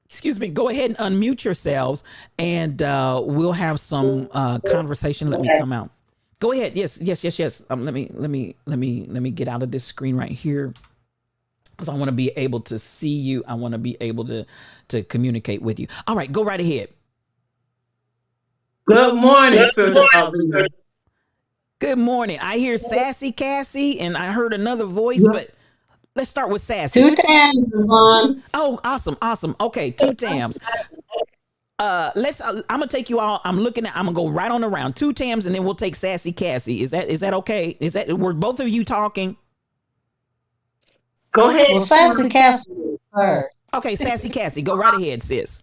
excuse me, go ahead and unmute yourselves, and we'll have some conversation. Let me come out. Go ahead. Yes. Let me get out of this screen right here, because I want to be able to see you. I want to be able to communicate with you. All right, go right ahead. Good morning, spiritual leader. Good morning. I hear Sassy Cassie, and I heard another voice, but let's start with Sassy. Two Tams, Yvonne. Oh, awesome. Okay, two Tams. I'm gonna take you all. I'm gonna go right on around. Two Tams, and then we'll take Sassy Cassie. Is that okay? Were both of you talking? Go ahead. Well, Sassy Cassie. Okay, Sassy Cassie, go right ahead, sis.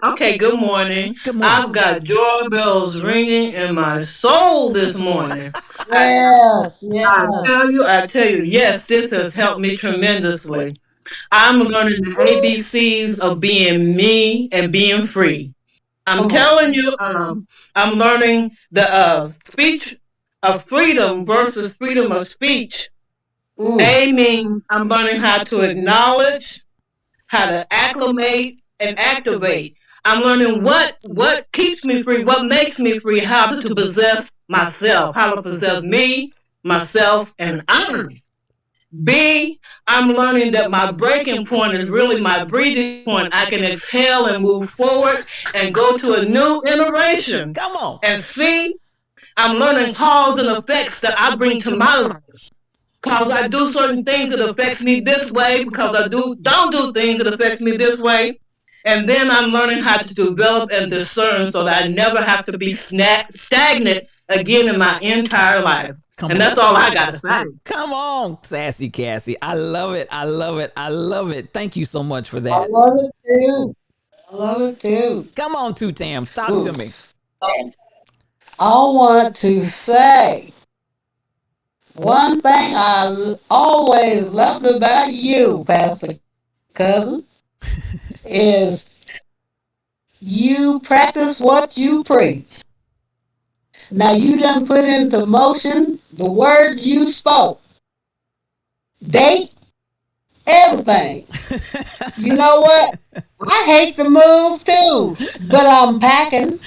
Okay, good morning. I've got doorbells ringing in my soul this morning. Yes. I tell you, yes, this has helped me tremendously. I'm learning the ABCs of being me and being free. I'm telling you, I'm learning the speech of freedom versus freedom of speech. Aiming, I'm learning how to acknowledge, how to acclimate and activate. I'm learning what keeps me free, what makes me free, how to possess myself, how to possess me, myself, and I. B, I'm learning that my breaking point is really my breathing point. I can exhale and move forward and go to a new iteration. Come on. And C, I'm learning cause and effects that I bring to my life. Because I do certain things that affects me this way, because I don't do things that affects me this way. And then I'm learning how to develop and discern so that I never have to be stagnant again in my entire life. And that's all I got to say. Come on, Sassy Cassie. I love it. I love it. I love it. Thank you so much for I that. love it too. I love it too. Come on, Two Tams. Talk to me. I want to say one thing always loved about you, Pastor Cousin, is you practice what you preach. Now you done put into motion the words you spoke. Date, everything. You know what? I hate to move too, but I'm packing.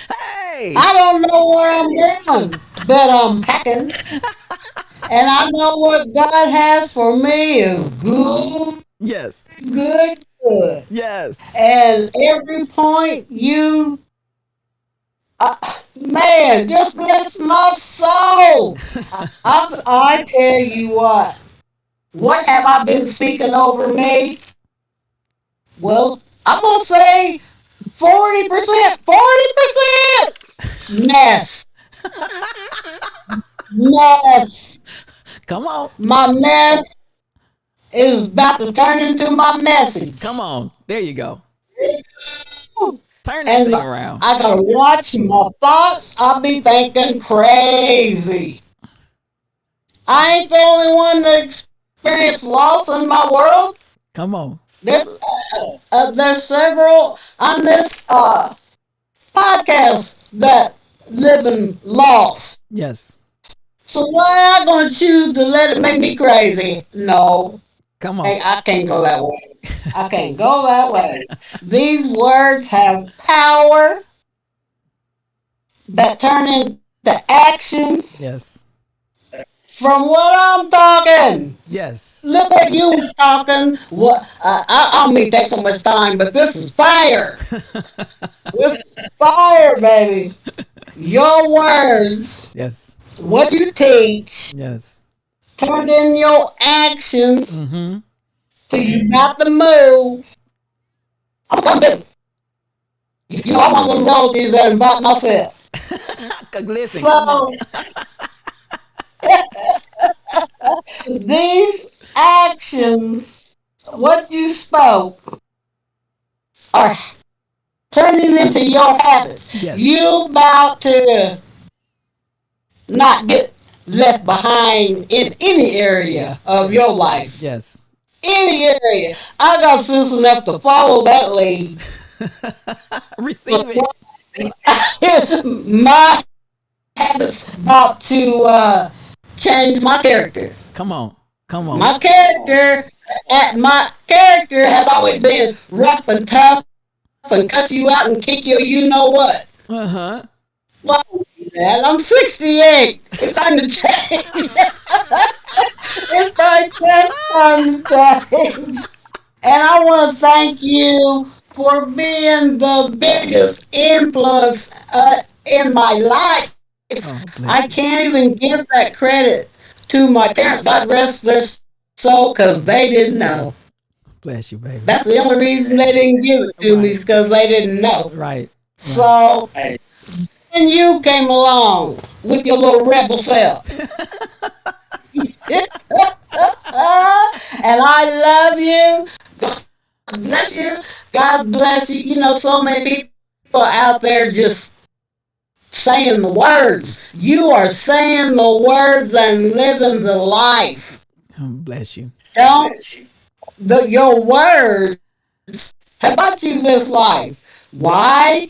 Hey. I don't know where I'm going, but I'm packing. And I know what God has for me is good, Yes. good, good. Yes. And every point you, uh, man, just bless my soul. I tell you what have I been speaking over me? Well, I'm going to say 40%, 40% mess, mess. Come on. My mess is about to turn into my message. Come on. There you go. Turn that And thing around. I gotta watch my thoughts. I'll be thinking crazy. I ain't the only one that experienced loss in my world. Come on. There's several on this podcast that live in loss. Yes. So why am I gonna choose to let it make me crazy? No, Come on. hey, I can't go that way. I can't go that way. These words have power that turn into actions. Yes. From what I'm talking. Yes. Look what you was talking. What I don't mean take so much time, but this is fire. This is fire, baby. Your words, Yes. what you teach, Yes. turned in your actions. Mm-hmm. So you got to move. I'm coming. You know, I'm one of those things that invite myself. Listen, come on. So these actions, what you spoke, are turning into your habits. Yes. You about to not get left behind in any area of your life. Yes. Any area. I got sense enough to follow that lead. Receive it. My habits about to change my character. Come on. Come on. My character has always been rough and tough and cuss you out and kick you know what. Uh-huh. Well, man, I'm 68. It's time to change. It's time to change. And I want to thank you for being the biggest influence in my life. Oh, I bless you. can't even give that credit to my parents. God rest their soul, because they didn't know. Bless you, baby. That's the only reason they didn't give it to me, is because they didn't know. Right. So, and you came along with your little rebel self. And I love you. God bless you. God bless you. You know, so many people out there just saying the words. You are saying the words and living the life. Bless you. Don't your words have got you this life. Why?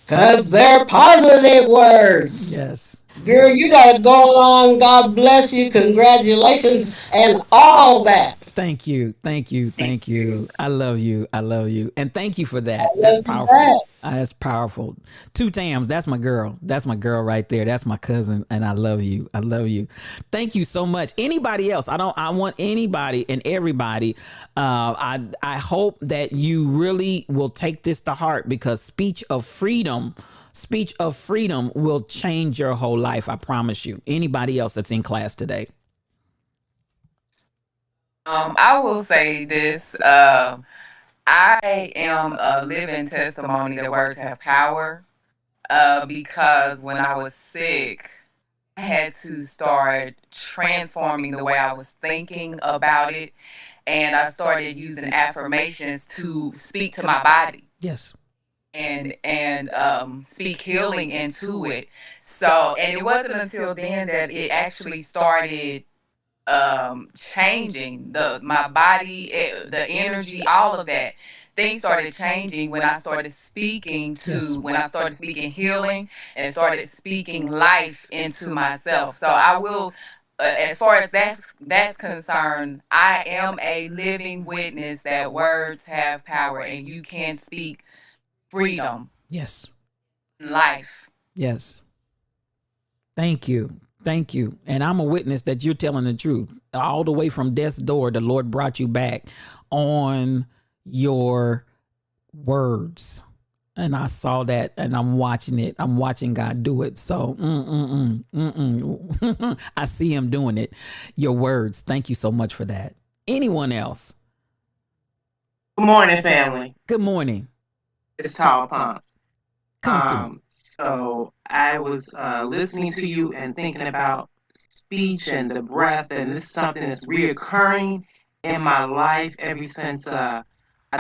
Because they're positive words. Yes. Girl, you gotta go along. God bless you. Congratulations and all that. Thank you. Thank you. Thank you. I love you. I love you. And thank you for that. I That's love you powerful. back. That's powerful. Two Tams, that's my girl. That's my girl right there. That's my cousin, and I love you. I love you. Thank you so much. Anybody else? I want anybody and everybody. I hope that you really will take this to heart, because speech of freedom will change your whole life. I promise you. Anybody else that's in class today? I will say this. I am a living testimony that words have power. Because when I was sick, I had to start transforming the way I was thinking about it, and I started using affirmations to speak to my body Yes. and speak healing into it. So, and it wasn't until then that it actually started changing my body, the energy, all of that. Things started changing when I started speaking Yes. when I started speaking healing and started speaking life into myself. So I will, as far as that's concerned, I am a living witness that words have power, and you can speak freedom, Yes. life. Yes. Thank you. Thank you. And I'm a witness that you're telling the truth. All the way from death's door, the Lord brought you back on your words. And I saw that, and I'm watching it. I'm watching God do it. So I see him doing it. Your words. Thank you so much for that. Anyone else? Good morning, family. Good morning. It's Tall Pumps. Come through. So I was listening to you and thinking about speech and the breath, and this is something that's reoccurring in my life ever since I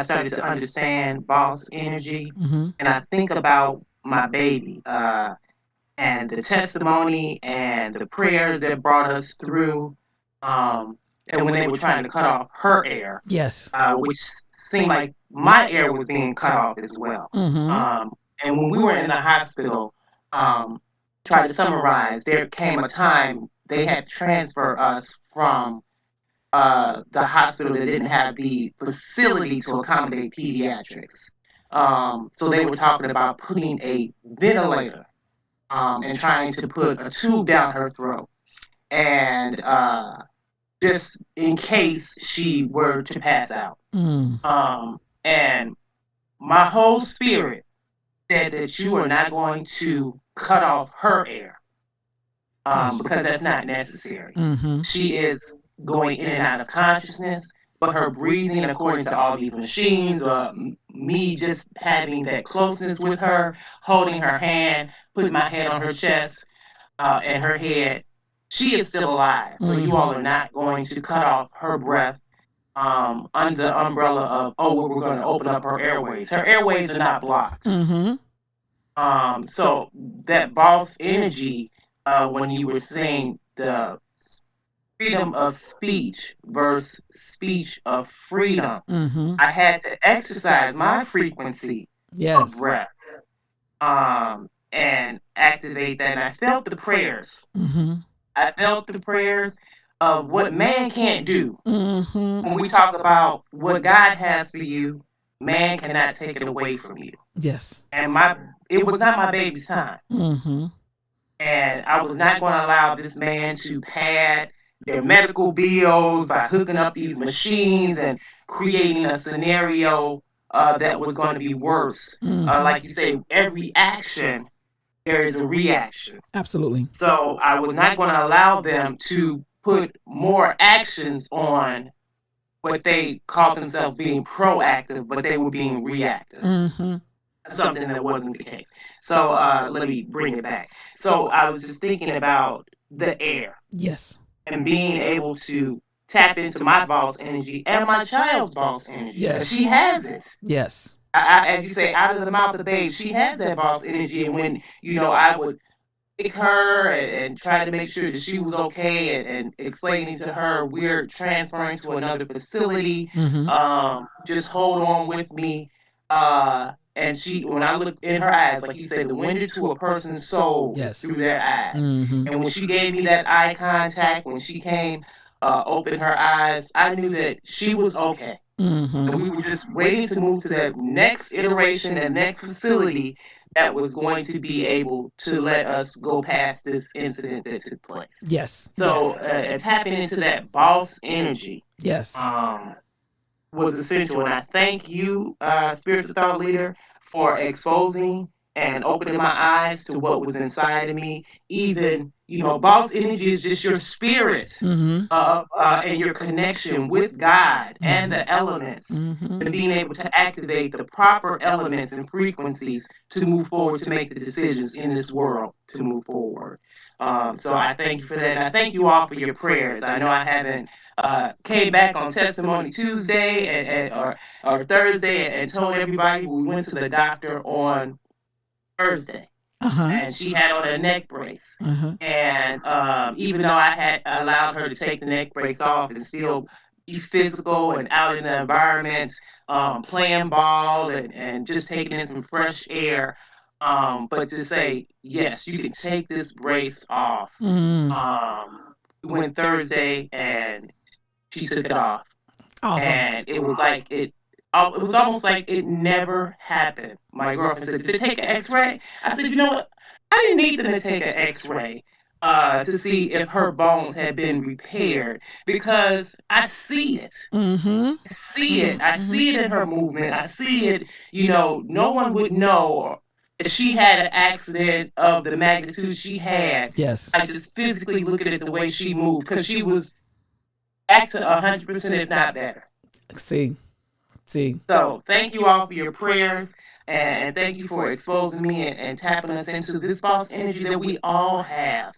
started to understand boss energy. Mm-hmm. And I think about my baby and the testimony and the prayers that brought us through. And when they were trying to cut off her air, Yes. which seemed like my air was being cut off as well. Mm-hmm. And when we were in the hospital, try to summarize, there came a time they had to transfer us from the hospital that didn't have the facility to accommodate pediatrics. So they were talking about putting a ventilator and trying to put a tube down her throat. And just in case she were to pass out. And my whole spirit said that you are not going to cut off her air because that's not necessary. Mm-hmm. She is going in and out of consciousness, but her breathing, according to all these machines, me just having that closeness with her, holding her hand, putting my head on her chest and her head, she is still alive. So you all are not going to cut off her breath under the umbrella of, oh, well, we're going to open up her airways. Her airways are not blocked. Mm-hmm. So that boss energy, when you were saying the freedom of speech versus speech of freedom, Mm-hmm. I had to exercise my frequency of breath and activate that. And I felt the prayers. Mm-hmm. I felt the prayers of what man can't do. Mm-hmm. When we talk about what God has for you, man cannot take it away from you. Yes. And it was not my baby's time. Mm-hmm. And I was not going to allow this man to pad their medical bills by hooking up these machines and creating a scenario that was going to be worse. Like you say, every action, there is a reaction. Absolutely. So I was not going to allow them to put more actions on what they called themselves being proactive, but they were being reactive. Mm-hmm. Something that wasn't the case. So let me bring it back. So I was just thinking about the air. Yes. And being able to tap into my boss energy and my child's boss energy. Yes. She has it. Yes. As you say, out of the mouth of the babe, she has that boss energy. And when, I would pick her and try to make sure that she was okay and explaining to her we're transferring to another facility. Mm-hmm. Just hold on with me. And when I look in her eyes, like you said, the window to a person's soul is through their eyes. Mm-hmm. And when she gave me that eye contact, when she came, opened her eyes, I knew that she was okay. And we were just waiting to move to that next iteration, that next facility that was going to be able to let us go past this incident that took place. Yes. So, tapping into that boss energy, Yes. um, was essential. And I thank you, spiritual thought leader, for exposing and opening my eyes to what was inside of me. Even, boss energy is just your spirit and your connection with God and the elements, and being able to activate the proper elements and frequencies to move forward, to make the decisions in this world to move forward. So I thank you for that. And I thank you all for your prayers. I know I haven't came back on Testimony Tuesday or Thursday and told everybody we went to the doctor on Thursday. And she had on a neck brace. And even though I had allowed her to take the neck brace off and still be physical and out in the environment, playing ball and just taking in some fresh air, but to say, yes, you can take this brace off. We went Thursday and she took it off. Awesome. And it was like it was almost like it never happened. My girlfriend said, "Did they take an X-ray?" I said, "You know what? I didn't need them to take an X-ray to see if her bones had been repaired, because I see it. I see it. I see it in her movement. I see it. No one would know if she had an accident of the magnitude she had. Yes. I just physically look at it the way she moved, because she was back to 100%, if not better." See. So thank you all for your prayers, and thank you for exposing me and tapping us into this false energy that we all have,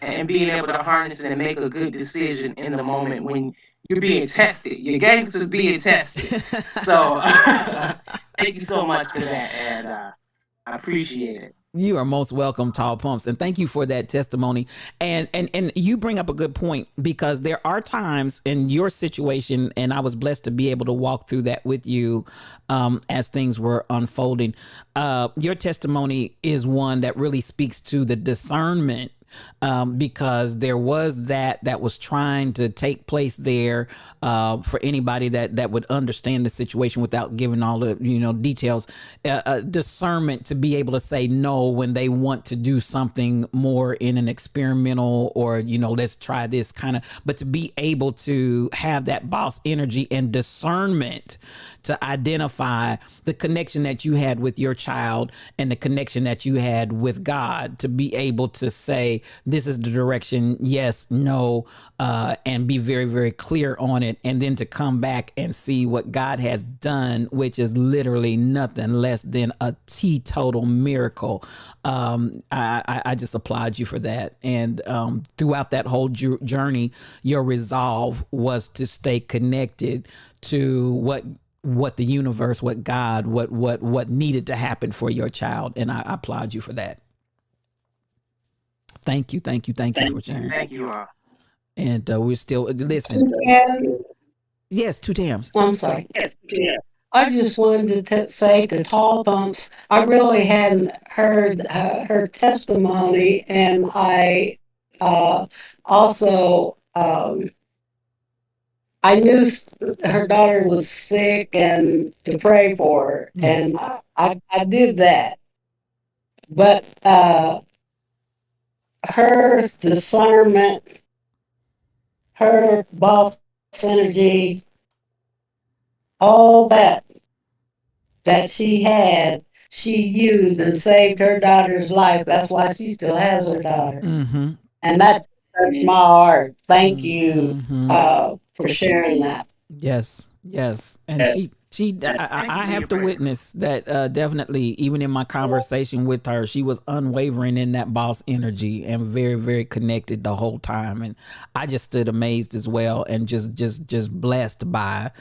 and being able to harness it and make a good decision in the moment when you're being tested. Your gangsters being tested. So thank you so much for that, and I appreciate it. You are most welcome, Tall Pumps, and thank you for that testimony. And you bring up a good point, because there are times in your situation, and I was blessed to be able to walk through that with you as things were unfolding. Your testimony is one that really speaks to the discernment, because there was that was trying to take place there, for anybody that would understand the situation without giving all the details. Discernment to be able to say no when they want to do something more in an experimental, or let's try this kind of, but to be able to have that boss energy and discernment to identify the connection that you had with your child and the connection that you had with God, to be able to say, this is the direction, yes, no, and be very, very clear on it. And then to come back and see what God has done, which is literally nothing less than a teetotal miracle. I just applaud you for that. And throughout that whole journey, your resolve was to stay connected to what the universe, what God, what needed to happen for your child. And I applaud you for that. Thank you for sharing. Thank you all. And we're still, listen. Yes, two Tams. I'm sorry. I just wanted to say to Tall Pumps, I really hadn't heard her testimony, and I also I knew her daughter was sick and to pray for her, Yes. and I did that. But her discernment, her boss energy, all that she had, she used and saved her daughter's life. That's why she still has her daughter. And that touched my heart. Thank you for sharing that. Yes. And I have to witness that definitely, even in my conversation with her, she was unwavering in that boss energy and very, very connected the whole time. And I just stood amazed as well, and just blessed by,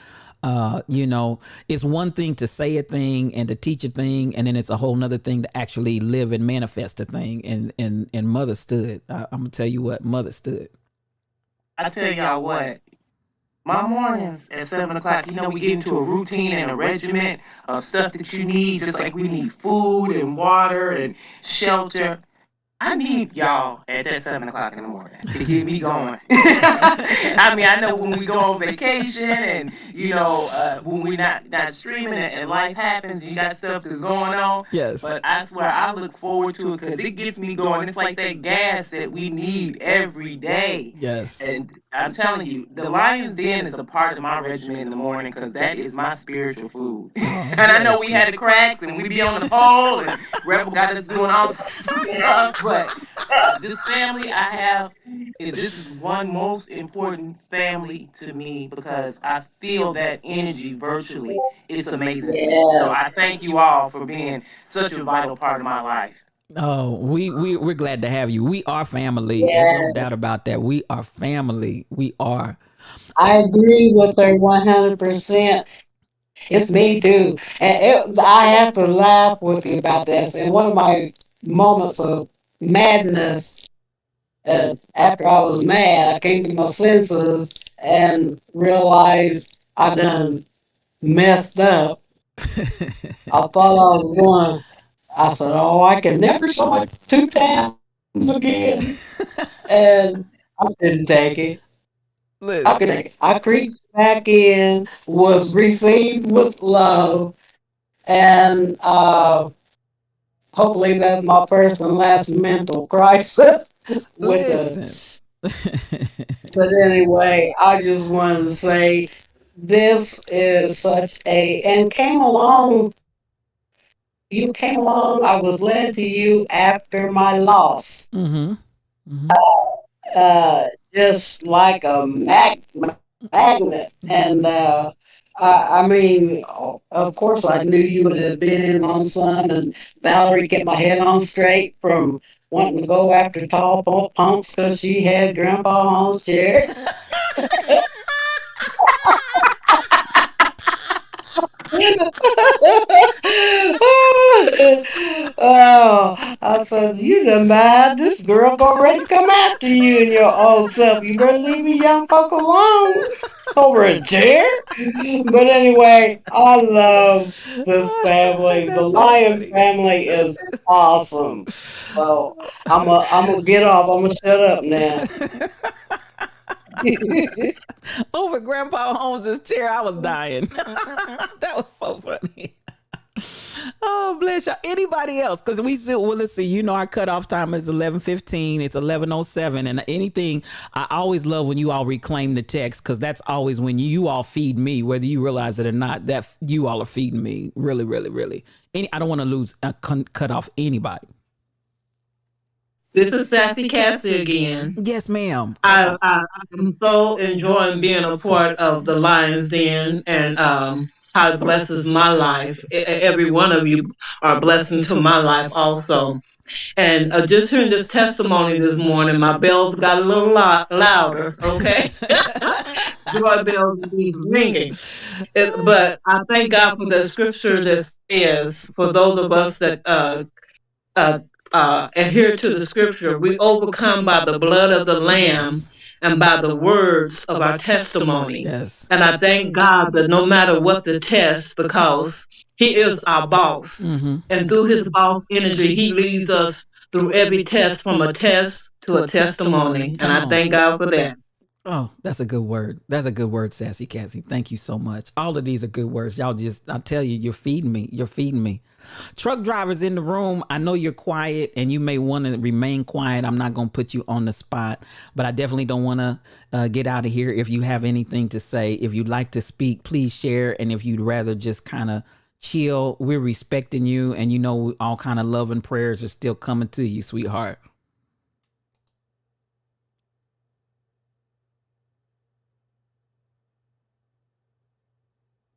it's one thing to say a thing and to teach a thing, and then it's a whole nother thing to actually live and manifest a thing. And Mother stood. I'm gonna tell you what, Mother stood. I tell y'all what, my mornings at 7 o'clock, we get into a routine and a regiment of stuff that you need, just like we need food and water and shelter. I need y'all at that 7 o'clock in the morning to get me going. I mean, I know when we go on vacation and when we not streaming and life happens, you got stuff that's going on. Yes. But I swear I look forward to it because it gets me going. It's like that gas that we need every day. Yes. And I'm telling you, the Lion's Den is a part of my regimen in the morning because that is my spiritual food. And I know we had the cracks and we be on the pole and Rebel got us doing all stuff, but this family I have, this is one most important family to me because I feel that energy virtually. It's amazing to me. So I thank you all for being such a vital part of my life. Oh, we're glad to have you. We are family. There's no doubt about that. We are family. We are. I agree with her 100%. It's me too. And I have to laugh with you about this. And one of my moments of madness, after I was mad, I came to my senses and realized I done messed up. I thought I was going, I said, oh, I can never show it 2 times again. And I couldn't take it. I could take it. I creeped back in, was received with love, and hopefully that's my first and last mental crisis with Listen. but anyway, I just wanted to say this is such a and came along. You came along. I was led to you after my loss. Mm-hmm. Mm-hmm. Just like a magnet, and I mean, of course, I knew you would have been in on some, and Valerie kept my head on straight from wanting to go after tall pumps because she had Grandpa Holmes' chair. Oh, I said, you done mad. This girl gonna ready to come after you and your old self. You better leave your young folk alone over a chair. But anyway, I love this family. The Lion family is awesome. So I'm gonna get off. I'm gonna shut up now. Over Grandpa Holmes's chair, I was dying. That was so funny. Oh, bless y'all. Anybody else? Because we still, well, let's see, our cutoff time is 11:15. It's 11:07. And anything, I always love when you all reclaim the text because that's always when you all feed me, whether you realize it or not, that you all are feeding me. Really, really, really. I don't want to lose, cut off anybody. This is Sassy Cassie again. Yes, ma'am. I'm so enjoying being a part of the Lions Den and how it blesses my life. Every one of you are a blessing to my life also. And just hearing this testimony this morning, my bells got a little louder, okay? Joy bells is ringing. But I thank God for the scripture that says, for those of us that uh, adhere to the scripture, we overcome by the blood of the Lamb and by the words of our testimony. Yes. And I thank God that no matter what the test, because He is our boss, and through His boss energy, He leads us through every test, from a test to a testimony. And I thank God for that. Oh, that's a good word. That's a good word, Sassy Cassie. Thank you so much. All of these are good words. Y'all I tell you, you're feeding me. You're feeding me. Truck drivers in the room, I know you're quiet and you may want to remain quiet. I'm not going to put you on the spot, but I definitely don't want to get out of here. If you have anything to say, if you'd like to speak, please share. And if you'd rather just kind of chill, we're respecting you. And all kind of love and prayers are still coming to you, sweetheart.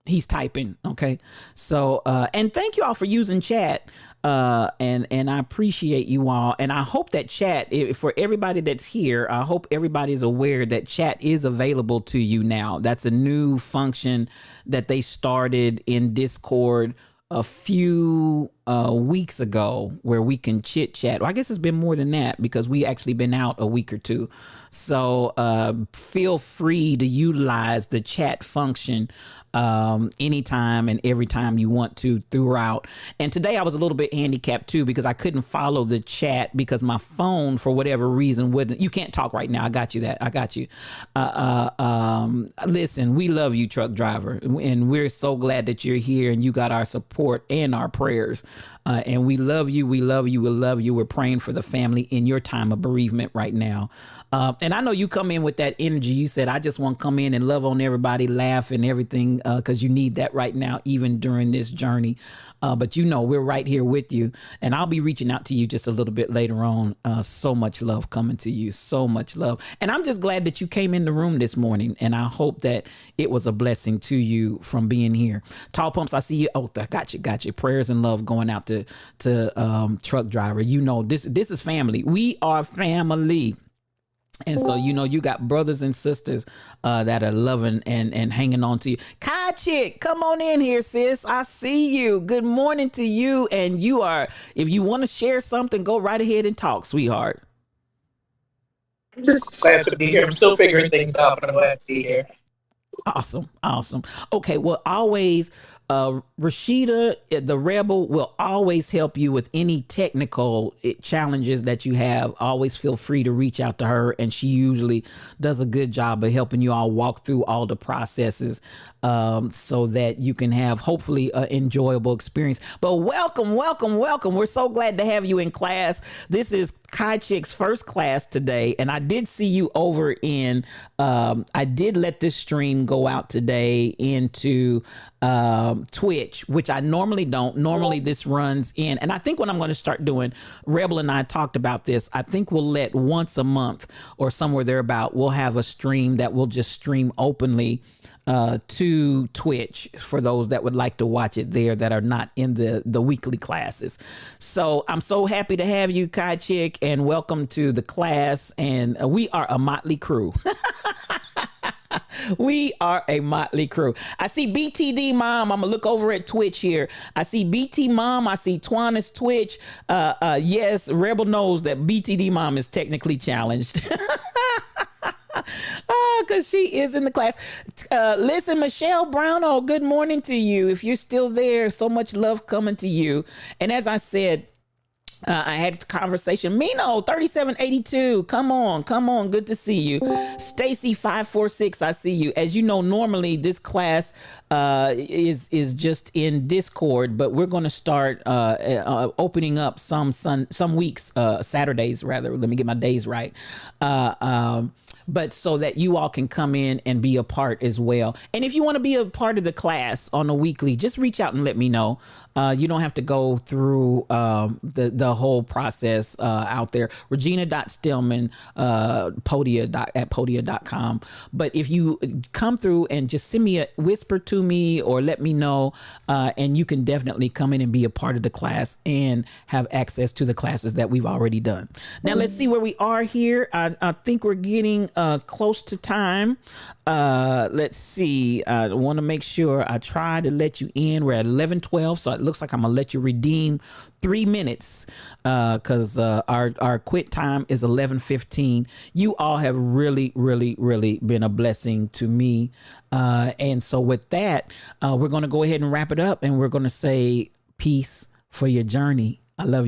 He's typing. Okay. So, and thank you all for using chat. And I appreciate you all. And I hope that chat, for everybody that's here, I hope everybody's aware that chat is available to you now. That's a new function that they started in Discord a few weeks ago where we can chit chat. Well, I guess it's been more than that because we actually been out a week or two. So feel free to utilize the chat function anytime and every time you want to throughout. And today I was a little bit handicapped too because I couldn't follow the chat because my phone, for whatever reason, wouldn't. You can't talk right now. I got you that. I got you. Listen, we love you, truck driver, and we're so glad that you're here and you got our support and our prayers. And we love you. We love you. We love you. We're praying for the family in your time of bereavement right now. And I know you come in with that energy. You said, I just want to come in and love on everybody, laugh and everything, because you need that right now, even during this journey. But you know, we're right here with you. And I'll be reaching out to you just a little bit later on. So much love coming to you. So much love. And I'm just glad that you came in the room this morning. And I hope that it was a blessing to you from being here. Tall Pumps, I see you. Oh, got you. Prayers and love going out to truck driver. You know, this is family. We are family. And so, you know, you got brothers and sisters that are loving and hanging on to you. Kai Chick, come on in here, sis. I see you. Good morning to you. And you are, if you want to share something, go right ahead and talk, sweetheart. I'm just glad to be here. I'm still figuring things out, but I'm glad to be here. Awesome. Okay, well, always, Rashida, the Rebel, will always help you with any technical challenges that you have. Always feel free to reach out to her, and she usually does a good job of helping you all walk through all the processes so that you can have, hopefully, an enjoyable experience. But welcome. We're so glad to have you in class. This is Kai Chick's first class today, and I did see you over in, I did let this stream go out today into Twitch, which I normally don't. Normally this runs in, and I think what I'm going to start doing, Rebel and I talked about this, I think we'll let once a month or somewhere thereabout, we'll have a stream that will just stream openly to Twitch for those that would like to watch it there that are not in the weekly classes. So I'm so happy to have you, Kai Chick, and welcome to the class. And we are a motley crew. We are a motley crew. I see BTD Mom. I'm gonna look over at Twitch here. I see BT Mom. I see Twana's Twitch. Yes, Rebel knows that BTD Mom is technically challenged. Because she is in the class. Listen, Michelle Brownell, good morning to you. If you're still there, so much love coming to you. And as I said, I had a conversation. Mino 3782. Come on. Good to see you. Stacy 546. I see you. As you know, normally this class is just in Discord, but we're going to start opening up some weeks, Saturdays rather. Let me get my days right. But so that you all can come in and be a part as well. And if you want to be a part of the class on a weekly, just reach out and let me know. You don't have to go through the whole process out there. Regina.Stillman, podia.com. But if you come through and just send me a whisper to me or let me know, and you can definitely come in and be a part of the class and have access to the classes that we've already done. Now, let's see where we are here. I think we're getting close to time. Let's see. I want to make sure I try to let you in. We're at 11:12, so it looks like I'm gonna let you redeem 3 minutes because our quit time is 11:15. You all have really been a blessing to me, and so with that, we're gonna go ahead and wrap it up, and we're gonna say peace for your journey. I love you.